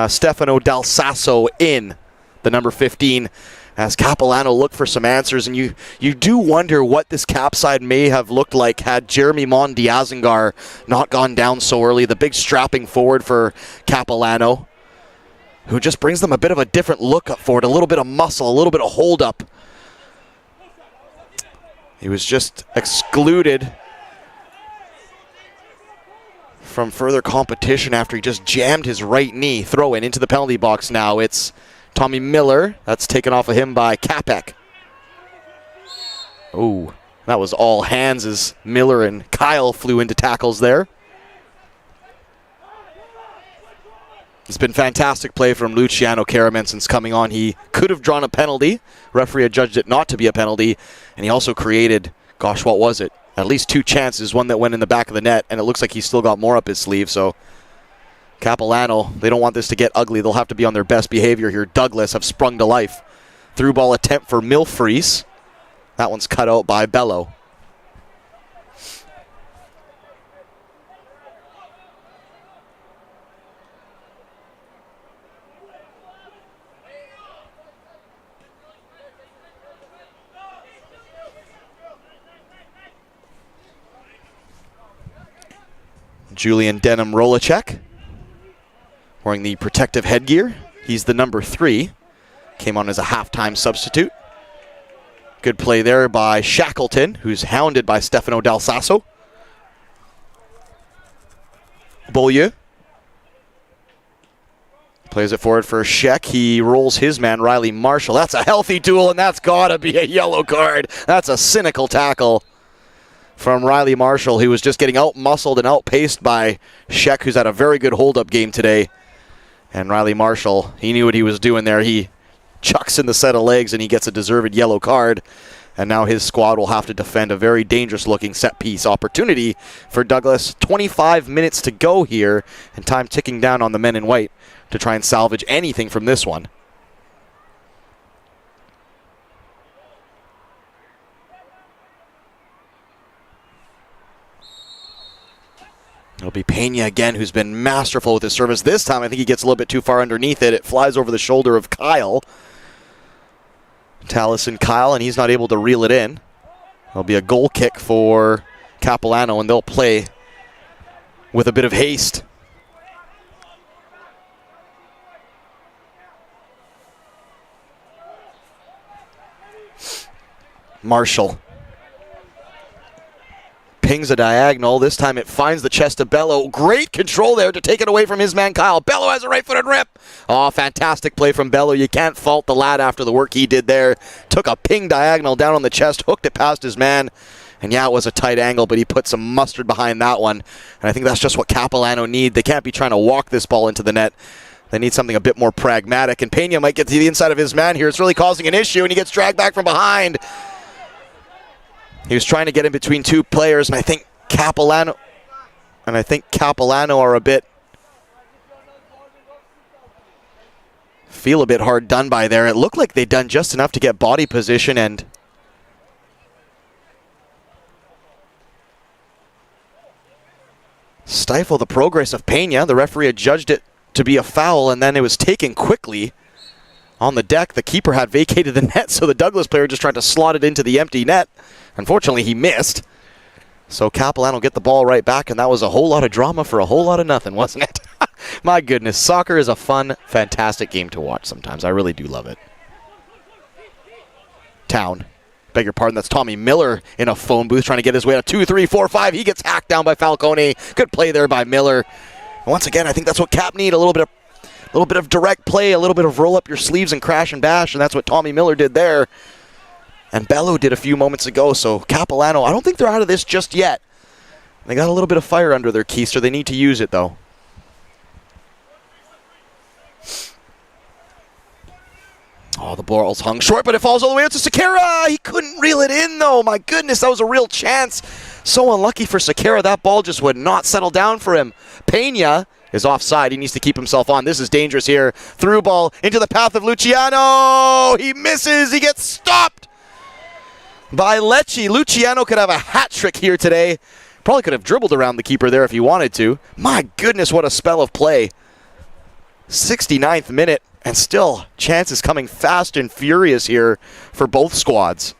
Stefano Dal Sasso in, the number 15. As Capilano looked for some answers, and you do wonder what this Cap side may have looked like had Jeremy Mondiazengar not gone down so early. The big strapping forward for Capilano, who just brings them a bit of a different look up forward, a little bit of muscle, a little bit of hold up. He was just excluded from further competition after he just jammed his right knee. Throw in into the penalty box now. It's Tommy Miller. That's taken off of him by Capek. Oh, that was all hands as Miller and Kyle flew into tackles there. It's been fantastic play from Luciano Karaman since coming on. He could have drawn a penalty. Referee had judged it not to be a penalty. And he also created, gosh, what was it? At least 2 chances, one that went in the back of the net, and it looks like he's still got more up his sleeve. So Capilano, they don't want this to get ugly. They'll have to be on their best behavior here. Douglas have sprung to life. Through ball attempt for Milfreeze. That one's cut out by Bello. Julian Denham Rolacek wearing the protective headgear. He's the number 3. Came on as a halftime substitute. Good play there by Shackleton, who's hounded by Stefano Del Sasso. Beaulieu plays it forward for Sheck. He rolls his man, Riley Marshall. That's a healthy duel, and that's got to be a yellow card. That's a cynical tackle from Riley Marshall, who was just getting out-muscled and outpaced by Sheck, who's had a very good hold-up game today. And Riley Marshall, he knew what he was doing there. He chucks in the set of legs, and he gets a deserved yellow card. And now his squad will have to defend a very dangerous-looking set-piece opportunity for Douglas. 25 minutes to go here, and time ticking down on the men in white to try and salvage anything from this one. It'll be Pena again, who's been masterful with his service. This time, I think he gets a little bit too far underneath it. It flies over the shoulder of Kyle. Taliesin Kyle, and he's not able to reel it in. There'll be a goal kick for Capilano, and they'll play with a bit of haste. Marshall pings a diagonal. This time it finds the chest of Bello. Great control there to take it away from his man Kyle. Bello has a right-footed rip. Oh, fantastic play from Bello. You can't fault the lad after the work he did there. Took a ping diagonal down on the chest, hooked it past his man. And yeah, it was a tight angle, but he put some mustard behind that one. And I think that's just what Capilano need. They can't be trying to walk this ball into the net. They need something a bit more pragmatic. And Pena might get to the inside of his man here. It's really causing an issue, and he gets dragged back from behind. He was trying to get in between two players, and I think Capilano are feel a bit hard done by there. It looked like they'd done just enough to get body position and stifle the progress of Pena. The referee had judged it to be a foul, and then it was taken quickly on the deck. The keeper had vacated the net, so the Douglas player just tried to slot it into the empty net. Unfortunately, he missed. So Capilano get the ball right back, and that was a whole lot of drama for a whole lot of nothing, wasn't it? My goodness, soccer is a fun, fantastic game to watch sometimes. I really do love it. Town. Beg your pardon, that's Tommy Miller in a phone booth trying to get his way to 2, 3, 4, 5. He gets hacked down by Falcone. Good play there by Miller. And once again, I think that's what Cap need, a little bit of direct play, a little bit of roll up your sleeves and crash and bash, and that's what Tommy Miller did there. And Bello did a few moments ago, so Capilano, I don't think they're out of this just yet. They got a little bit of fire under their keister. They need to use it, though. Oh, the ball's hung short, but it falls all the way out to Sequeira. He couldn't reel it in, though. My goodness, that was a real chance. So unlucky for Sequeira. That ball just would not settle down for him. Pena is offside. He needs to keep himself on. This is dangerous here. Through ball into the path of Luciano. He misses. He gets stopped by Lecce. Luciano could have a hat trick here today. Probably could have dribbled around the keeper there if he wanted to. My goodness, what a spell of play. 69th minute, and still chances coming fast and furious here for both squads.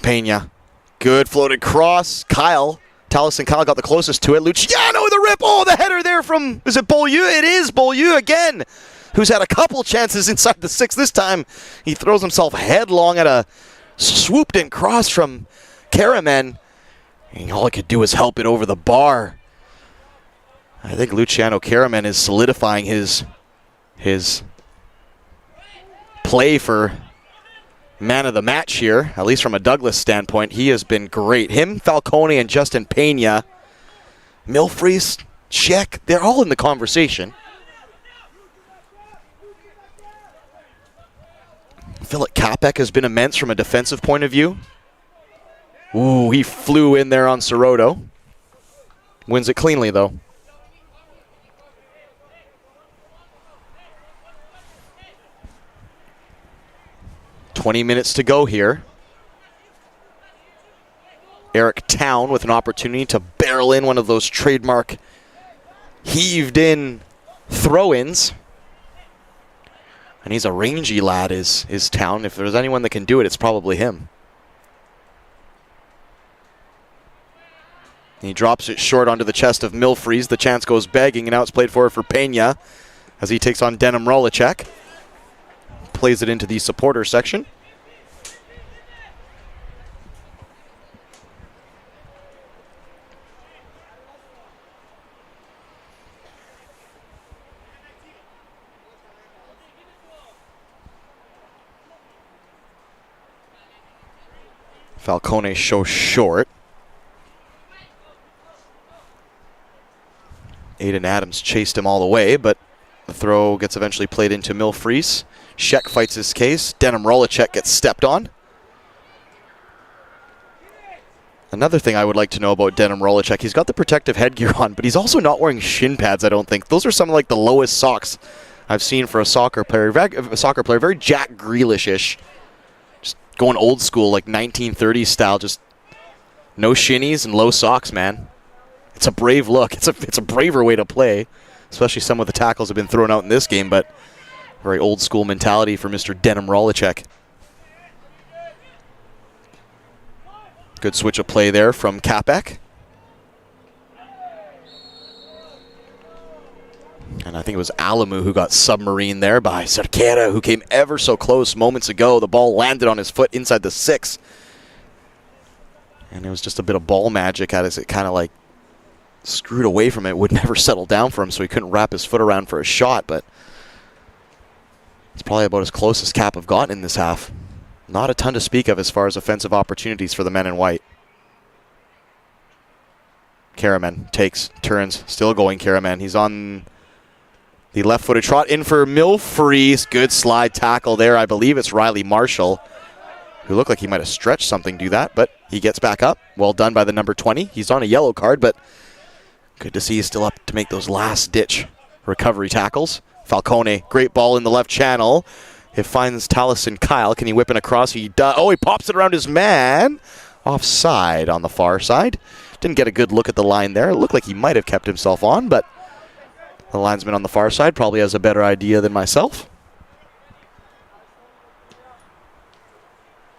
Pena. Good floated cross. Taliesin Kyle got the closest to it. Luciano with a rip. Oh, the header there from, is it Beaulieu? It is Beaulieu again, who's had a couple chances inside the six. This time he throws himself headlong at a swooped in cross from Karaman. And all he could do is help it over the bar. I think Luciano Karaman is solidifying his play for man of the match here, at least from a Douglas standpoint. He has been great. Him, Falcone, and Justin Pena, Milfries, Sheck, they're all in the conversation. Philip Capek has been immense from a defensive point of view. Ooh, he flew in there on Soroto. Wins it cleanly, though. Minutes to go here. Eric Town with an opportunity to barely barrel in one of those trademark heaved-in throw-ins. And he's a rangy lad, is Town. If there's anyone that can do it, it's probably him. He drops it short onto the chest of Milfries. The chance goes begging, and now it's played forward for Pena as he takes on Denim Rolicek. Plays it into the supporter section. Falcone shows short. Aiden Adams chased him all the way, but the throw gets eventually played into Milfries. Sheck fights his case. Denim Rolicek gets stepped on. Another thing I would like to know about Denim Rolicek, he's got the protective headgear on, but he's also not wearing shin pads, I don't think. Those are some of like the lowest socks I've seen for a soccer player. Very Jack Grealish-ish. Just going old school, like 1930s style, just no shinnies and low socks, man. It's a brave look. It's a braver way to play, especially some of the tackles have been thrown out in this game, but very old school mentality for Mr. Denim Rolicek. Good switch of play there from Capek. And I think it was Alamu who got submarined there by Cerquera, who came ever so close moments ago. The ball landed on his foot inside the 6. And it was just a bit of ball magic as it kind of like screwed away from it. Would never settle down for him, so he couldn't wrap his foot around for a shot. But it's probably about as close as Cap have gotten in this half. Not a ton to speak of as far as offensive opportunities for the men in white. Karaman takes, turns, still going Karaman. He's on the left-footed trot in for Milfries. Good slide tackle there. I believe it's Riley Marshall, who looked like he might have stretched something, do that, but he gets back up. Well done by the number 20. He's on a yellow card, but good to see he's still up to make those last-ditch recovery tackles. Falcone, great ball in the left channel. It finds Taliesin Kyle. Can he whip it across? He does. Oh, he pops it around his man. Offside on the far side. Didn't get a good look at the line there. It looked like he might have kept himself on, but the linesman on the far side probably has a better idea than myself.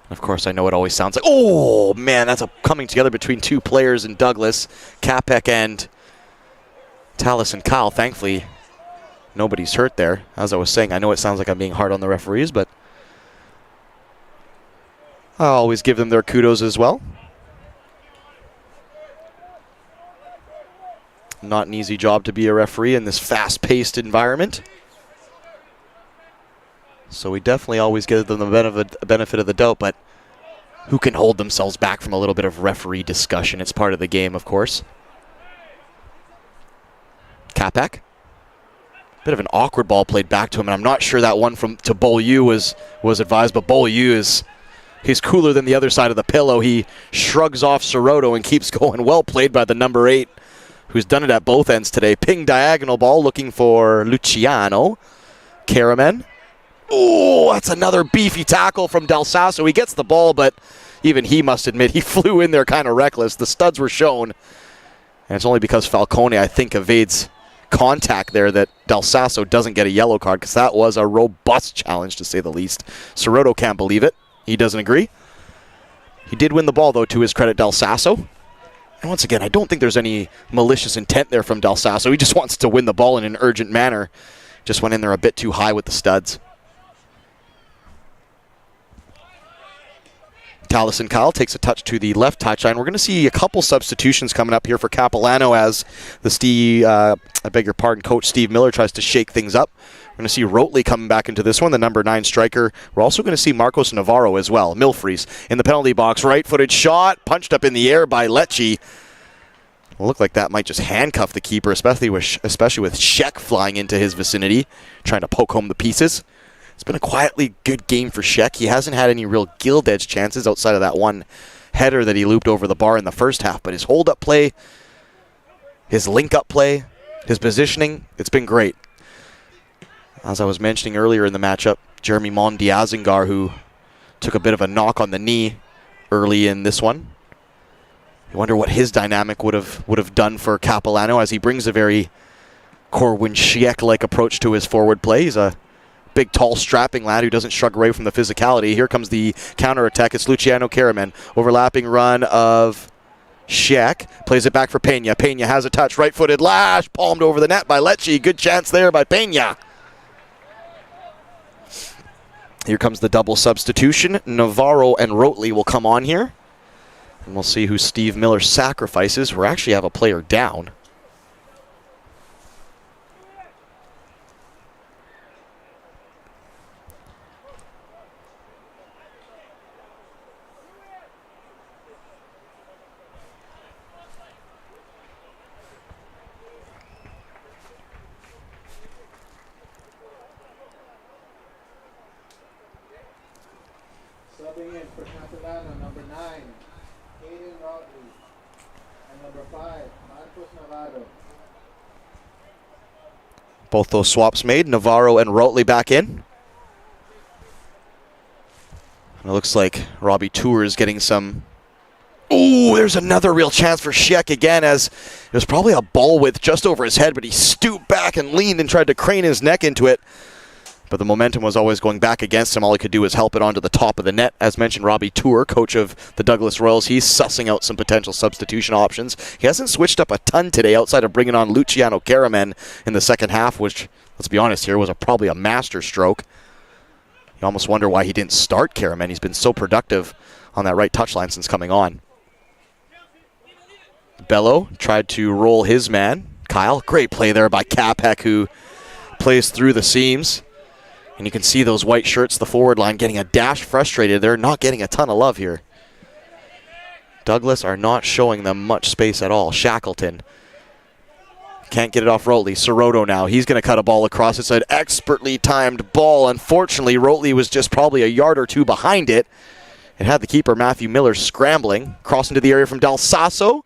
Of course, I know it always sounds like, oh, man, that's a coming together between two players in Douglas, Capek and Taliesin Kyle. Thankfully, nobody's hurt there. As I was saying, I know it sounds like I'm being hard on the referees, but I always give them their kudos as well. Not an easy job to be a referee in this fast-paced environment. So we definitely always give them the benefit of the doubt, but who can hold themselves back from a little bit of referee discussion? It's part of the game, of course. Capek. Bit of an awkward ball played back to him, and I'm not sure that one to Beaulieu was advised, but Beaulieu he's cooler than the other side of the pillow. He shrugs off Soroto and keeps going. Well played by the number 8, who's done it at both ends today. Ping diagonal ball looking for Luciano. Karaman. Oh, that's another beefy tackle from Del Sasso. He gets the ball, but even he must admit he flew in there kind of reckless. The studs were shown, and it's only because Falcone, I think, evades contact there that Del Sasso doesn't get a yellow card, because that was a robust challenge, to say the least. Soroto can't believe it. He doesn't agree. He did win the ball, though, to his credit, Del Sasso. And once again, I don't think there's any malicious intent there from Del Sasso. He just wants to win the ball in an urgent manner. Just went in there a bit too high with the studs. Taliesin Kyle takes a touch to the left touchline. We're going to see a couple substitutions coming up here for Capilano as Coach Steve Miller tries to shake things up. We're going to see Rotley coming back into this one, the number 9 striker. We're also going to see Marcos Navarro as well. Milfries in the penalty box, right-footed shot, punched up in the air by Lecce. Looked like that might just handcuff the keeper, especially with Sheck flying into his vicinity, trying to poke home the pieces. It's been a quietly good game for Sheck. He hasn't had any real gilt-edged chances outside of that one header that he looped over the bar in the first half. But his hold-up play, his link-up play, his positioning, it's been great. As I was mentioning earlier in the matchup, Jeremy Mondiazingar, who took a bit of a knock on the knee early in this one, You wonder what his dynamic would have done for Capilano, as he brings a very Corwin Schiek-like approach to his forward play. He's a big, tall, strapping lad who doesn't shrug away from the physicality. Here comes the counterattack. It's Luciano Karaman. Overlapping run of Schiek. Plays it back for Pena. Pena has a touch. Right-footed lash. Palmed over the net by Lecce. Good chance there by Pena. Here comes the double substitution. Navarro and Rotley will come on here. And we'll see who Steve Miller sacrifices. We actually have a player down. Subbing in for Capilano, number 9, Aiden Rotley, and number 5, Marcos Navarro. Both those swaps made. Navarro and Rotley back in. And it looks like Robbie Tour is getting some... Ooh, there's another real chance for Schiek again, as it was probably a ball width just over his head, but he stooped back and leaned and tried to crane his neck into it. But the momentum was always going back against him. All he could do was help it onto the top of the net. As mentioned, Robbie Tour, coach of the Douglas Royals, he's sussing out some potential substitution options. He hasn't switched up a ton today outside of bringing on Luciano Karaman in the second half, which, let's be honest here, was probably a master stroke. You almost wonder why he didn't start Karaman. He's been so productive on that right touchline since coming on. Bello tried to roll his man. Kyle, great play there by Capek, who plays through the seams. And you can see those white shirts, the forward line, getting a dash frustrated. They're not getting a ton of love here. Douglas are not showing them much space at all. Shackleton can't get it off Rotley. Soroto now. He's going to cut a ball across. It's an expertly timed ball. Unfortunately, Rotley was just probably a yard or two behind it. It had the keeper, Matthew Miller, scrambling. Cross into the area from Del Sasso.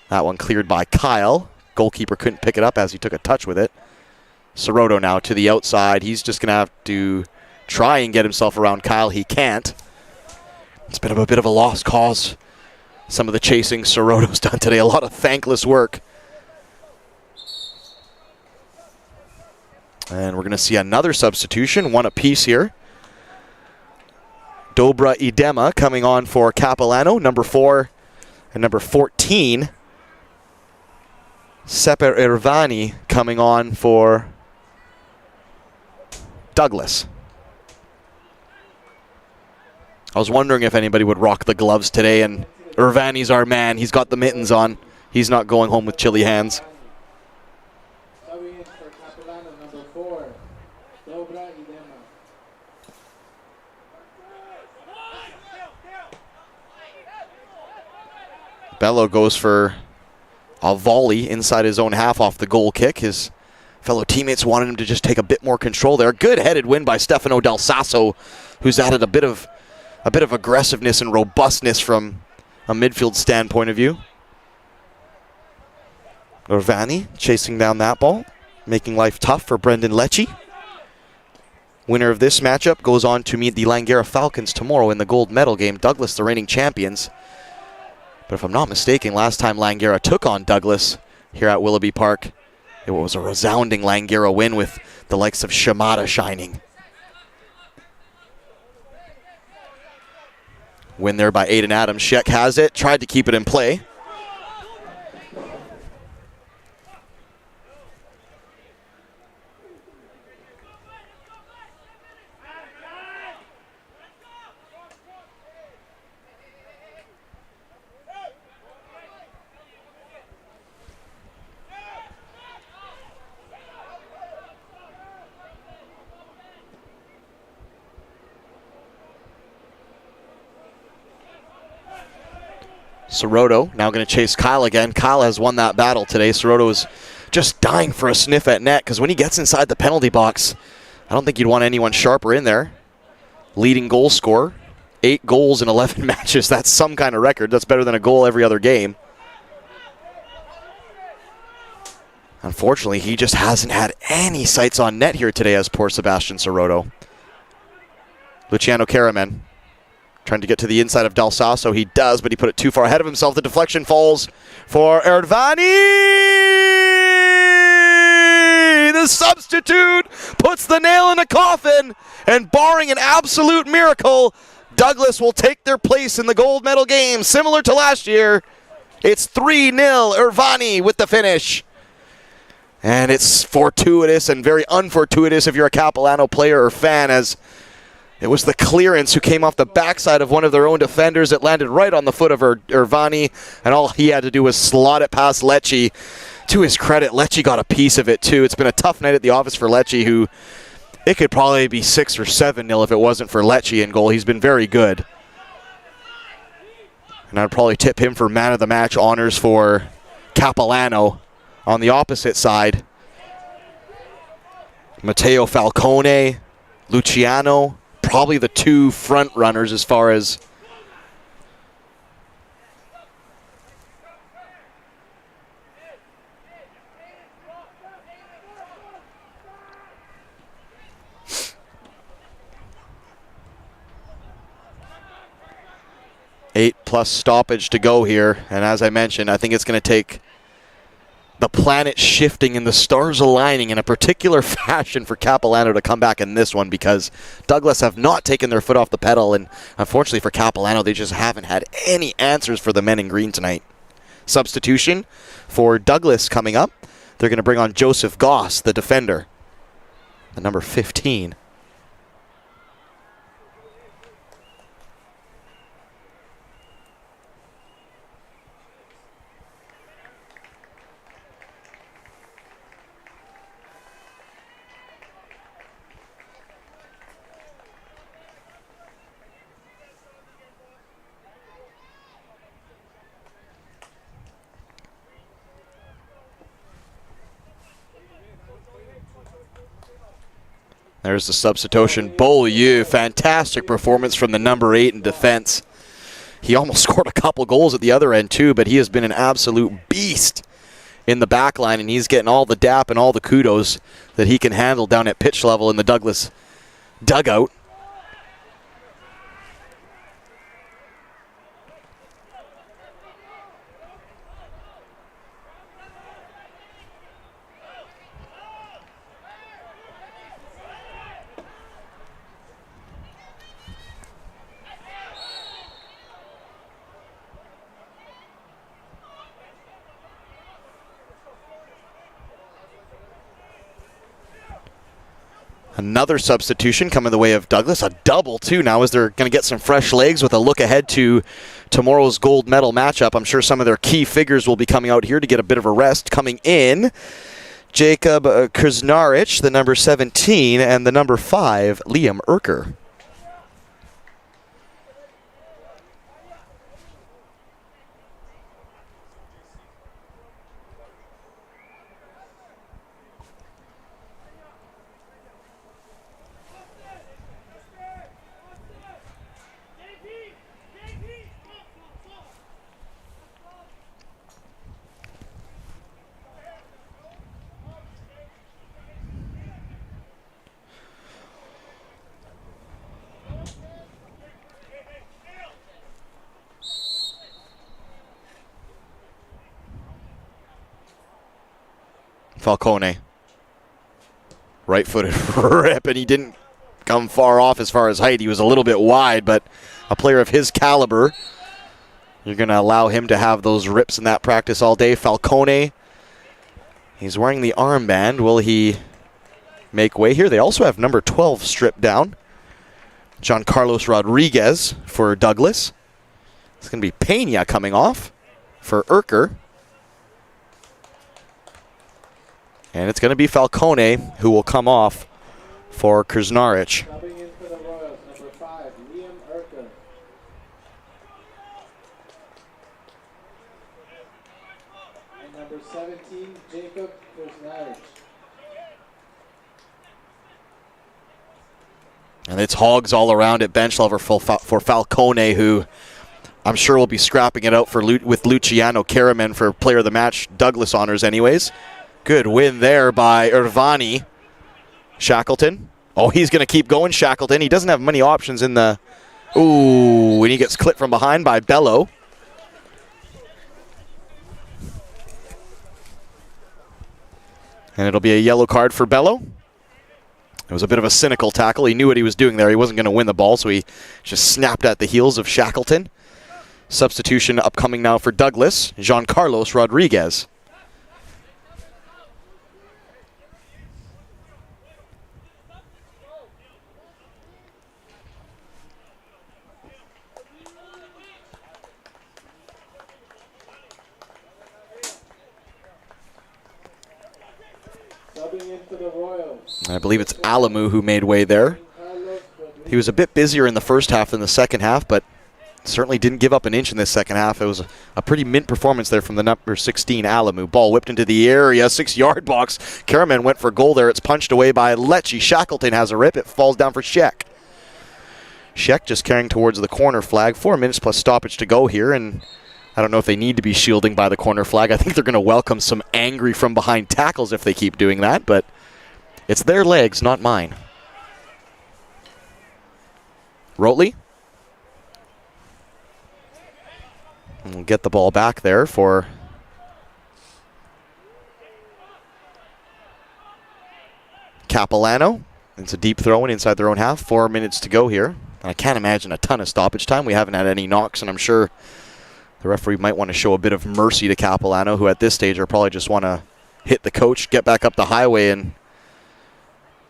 That one cleared by Kyle. Goalkeeper couldn't pick it up as he took a touch with it. Soroto now to the outside. He's just going to have to try and get himself around Kyle. He can't. It's been a bit of a lost cause. Some of the chasing Soroto's done today. A lot of thankless work. And we're going to see another substitution, one apiece here. Dobra Idema coming on for Capilano, number 4 and number 14. Seper Irvani coming on for Douglas. I was wondering if anybody would rock the gloves today, and Irvani's our man. He's got the mittens on. He's not going home with chilly hands. Subbing in for Capilano, number 4, Dobra Idema. Bello goes for a volley inside his own half off the goal kick. His fellow teammates wanted him to just take a bit more control there. Good headed win by Stefano Del Sasso, who's added a bit of aggressiveness and robustness from a midfield standpoint of view. Orvani chasing down that ball, making life tough for Brendan Lecce. Winner of this matchup goes on to meet the Langara Falcons tomorrow in the gold medal game. Douglas, the reigning champions. But if I'm not mistaken, last time Langara took on Douglas here at Willoughby Park, it was a resounding Langara win with the likes of Shimada shining. Win there by Aiden Adams. Schiek has it, tried to keep it in play. Soroto now going to chase Kyle again. Kyle has won that battle today. Soroto is just dying for a sniff at net because when he gets inside the penalty box, I don't think you'd want anyone sharper in there. Leading goal scorer, 8 goals in 11 matches. That's some kind of record. That's better than a goal every other game. Unfortunately, he just hasn't had any sights on net here today as poor Sebastian Soroto. Luciano Karaman Trying to get to the inside of Del Sasso. He does, but he put it too far ahead of himself. The deflection falls for Erdvani. The substitute puts the nail in the coffin, and barring an absolute miracle, Douglas will take their place in the gold medal game. Similar to last year, it's 3-0 Erdvani with the finish. And it's fortuitous and very unfortuitous if you're a Capilano player or fan, as it was the clearance who came off the backside of one of their own defenders. It landed right on the foot of Erdvani, and all he had to do was slot it past Lecce. To his credit, Lecce got a piece of it too. It's been a tough night at the office for Lecce, who it could probably be 6 or 7-0 if it wasn't for Lecce in goal. He's been very good. And I'd probably tip him for man of the match honors for Capilano. On the opposite side, Matteo Falcone, Luciano, probably the two front runners as far as +8 stoppage to go here. And as I mentioned, I think it's going to take the planet shifting and the stars aligning in a particular fashion for Capilano to come back in this one, because Douglas have not taken their foot off the pedal, and unfortunately for Capilano, they just haven't had any answers for the men in green tonight. Substitution for Douglas coming up. They're going to bring on Joseph Goss, the defender, the number 15. There's the substitution. Beaulieu, fantastic performance from the number 8 in defense. He almost scored a couple goals at the other end too, but he has been an absolute beast in the back line, and he's getting all the dap and all the kudos that he can handle down at pitch level in the Douglas dugout. Another substitution coming the way of Douglas. A double, too, now, as they're going to get some fresh legs with a look ahead to tomorrow's gold medal matchup. I'm sure some of their key figures will be coming out here to get a bit of a rest. Coming in, Jacob Krznaric, the number 17, and the number 5, Liam Erker. Falcone. Right-footed rip, and he didn't come far off as far as height. He was a little bit wide, but a player of his caliber, you're going to allow him to have those rips in that practice all day. Falcone, he's wearing the armband. Will he make way here? They also have number 12 stripped down. Giancarlos Rodriguez for Douglas. It's going to be Pena coming off for Erker. And it's going to be Falcone who will come off for Krznaric. Coming in for the Royals, number 5, Liam Erker. And number 17, Jacob Krznaric. And it's hogs all around at bench level for Falcone, who I'm sure will be scrapping it out with Luciano Caraman for player of the match, Douglas honors anyways. Good win there by Erdvani. Shackleton. Oh, he's going to keep going, Shackleton. He doesn't have many options in the Ooh, and he gets clipped from behind by Bello. And it'll be a yellow card for Bello. It was a bit of a cynical tackle. He knew what he was doing there. He wasn't going to win the ball, so he just snapped at the heels of Shackleton. Substitution upcoming now for Douglas, Giancarlos Rodriguez. Subbing in for the Royals. I believe it's Alamu who made way there. He was a bit busier in the first half than the second half, but certainly didn't give up an inch in this second half. It was a pretty mint performance there from the number 16 Alamu. Ball whipped into the area, 6-yard box. Karaman went for goal there. It's punched away by Lecce. Shackleton has a rip. It falls down for Sheck. Sheck just carrying towards the corner flag. 4 minutes plus stoppage to go here, and I don't know if they need to be shielding by the corner flag. I think they're going to welcome some angry from behind tackles if they keep doing that, but it's their legs, not mine. Rotley. And we'll get the ball back there for Capilano. It's a deep throw in inside their own half. 4 minutes to go here. And I can't imagine a ton of stoppage time. We haven't had any knocks, and I'm sure the referee might want to show a bit of mercy to Capilano, who at this stage are probably just want to hit the coach, get back up the highway, and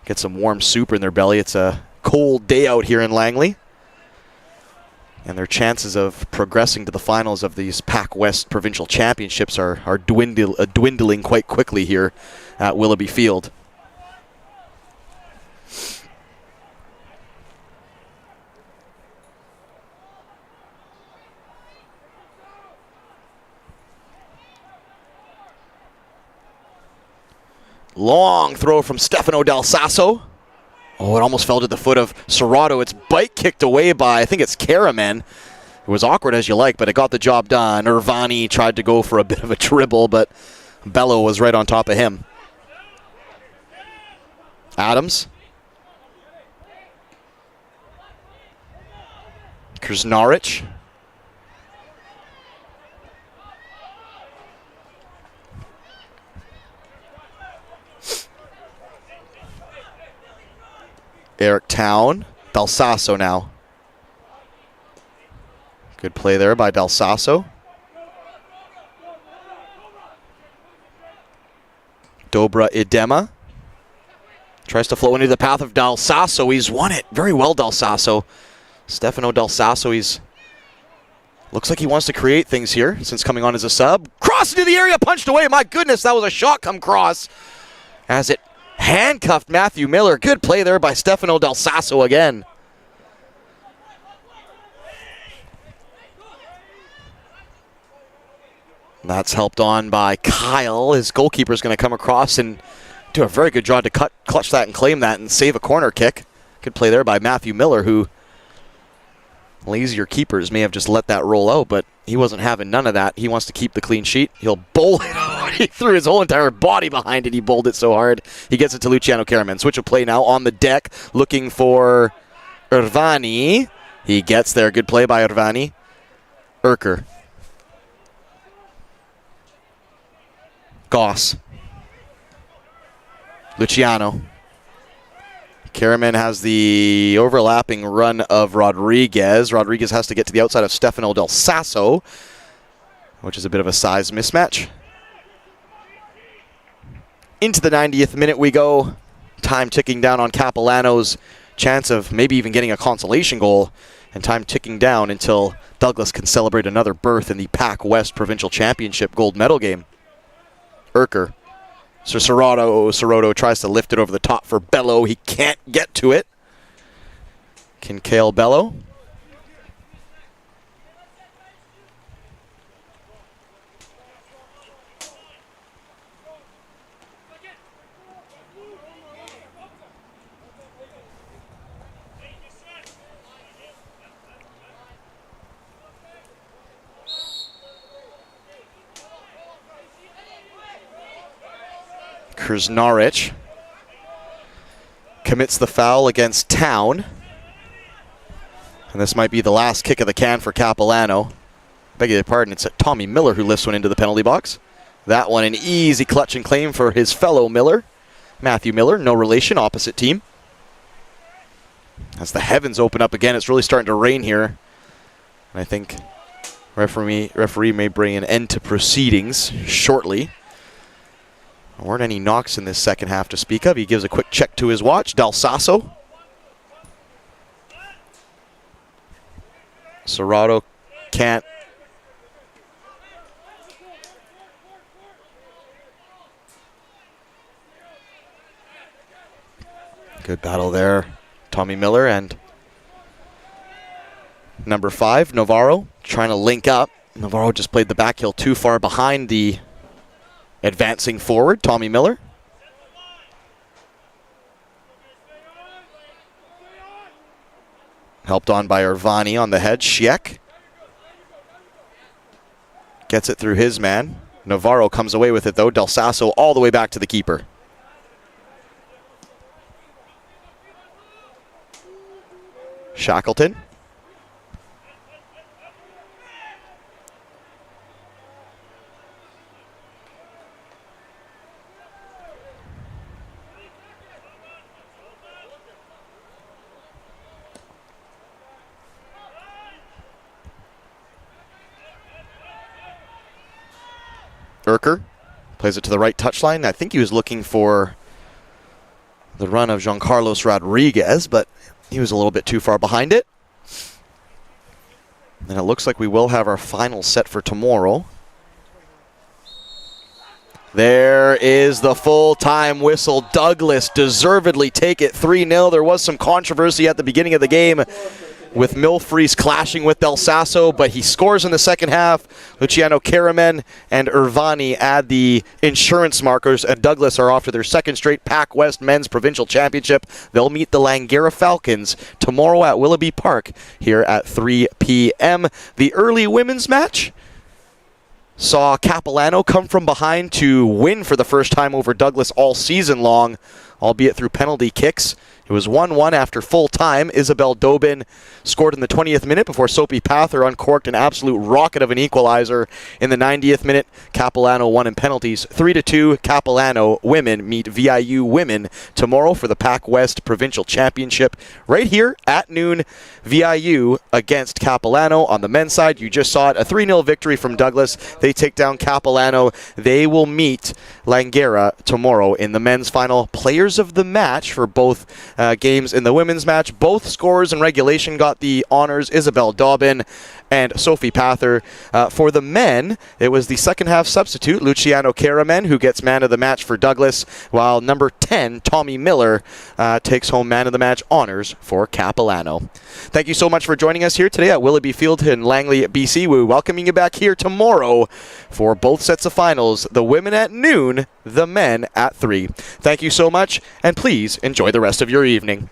get some warm soup in their belly. It's a cold day out here in Langley. And their chances of progressing to the finals of these PACWEST provincial championships are dwindling quite quickly here at Willoughby Field. Long throw from Stefano Del Sasso. Oh, it almost fell to the foot of Serrato. It's bite kicked away by, I think it's Karaman. It was awkward as you like, but it got the job done. Irvani tried to go for a bit of a dribble, but Bello was right on top of him. Adams. Krznaric. Eric Town. Del Sasso now. Good play there by Del Sasso. Dobra Idema. Tries to flow into the path of Del Sasso. He's won it. Very well, Del Sasso. Stefano Del Sasso, looks like he wants to create things here since coming on as a sub. Cross into the area, punched away. My goodness, that was a shot come cross. As it handcuffed Matthew Miller. Good play there by Stefano Del Sasso again. That's helped on by Kyle. His goalkeeper's going to come across and do a very good job to clutch that and claim that and save a corner kick. Good play there by Matthew Miller, who lazier keepers may have just let that roll out, but he wasn't having none of that. He wants to keep the clean sheet. He'll bowl it. He threw his whole entire body behind it. He bowled it so hard. He gets it to Luciano Karaman. Switch of play now on the deck, looking for Irvani. He gets there. Good play by Irvani. Urker. Goss. Luciano. Karaman has the overlapping run of Rodriguez. Rodriguez has to get to the outside of Stefano Del Sasso, which is a bit of a size mismatch. Into the 90th minute we go. Time ticking down on Capilano's chance of maybe even getting a consolation goal. And time ticking down until Douglas can celebrate another berth in the PACWEST Provincial Championship gold medal game. Urker. So Serrato tries to lift it over the top for Bello. He can't get to it. Can Kale Bello? Krznaric commits the foul against Town. And this might be the last kick of the can for Capilano. Beg your pardon, it's Tommy Miller who lifts one into the penalty box. That one an easy clutch and claim for his fellow Miller. Matthew Miller, no relation, opposite team. As the heavens open up again, it's really starting to rain here. And I think referee may bring an end to proceedings shortly. There weren't any knocks in this second half to speak of. He gives a quick check to his watch. Del Sasso. Serrato can't. Good battle there. Tommy Miller and number 5, Navarro, trying to link up. Navarro just played the back heel too far behind the advancing forward, Tommy Miller. Helped on by Irvani on the head. Schiek gets it through his man. Navarro comes away with it though. Del Sasso all the way back to the keeper. Shackleton. Urker plays it to the right touchline. I think he was looking for the run of Jean Carlos Rodriguez, but he was a little bit too far behind it. And it looks like we will have our final set for tomorrow. There is the full-time whistle. Douglas deservedly take it 3-0. There was some controversy at the beginning of the game with Milfreeze clashing with Del Sasso, but he scores in the second half. Luciano Caraman and Irvani add the insurance markers, and Douglas are off to their second straight PACWEST Men's Provincial Championship. They'll meet the Langara Falcons tomorrow at Willoughby Park here at 3 p.m. The early women's match saw Capilano come from behind to win for the first time over Douglas all season long, albeit through penalty kicks. It was 1-1 after full time. Isabel Dobin scored in the 20th minute before Sophie Pather uncorked an absolute rocket of an equalizer in the 90th minute. Capilano won in penalties 3-2. Capilano women meet VIU women tomorrow for the PACWEST Provincial Championship right here at noon. VIU against Capilano. On the men's side, you just saw it, a 3-0 victory from Douglas. They take down Capilano. They will meet Langara tomorrow in the men's final. Players of the match for both games in the women's match. Both scorers in regulation got the honors, Isabel Dobbin and Sophie Pather. For the men, it was the second half substitute, Luciano Caraman, who gets man of the match for Douglas, while number 10, Tommy Miller, takes home man of the match honors for Capilano. Thank you so much for joining us here today at Willoughby Field in Langley, BC. We're welcoming you back here tomorrow for both sets of finals, the women at noon, the men at 3. Thank you so much, and please enjoy the rest of your evening.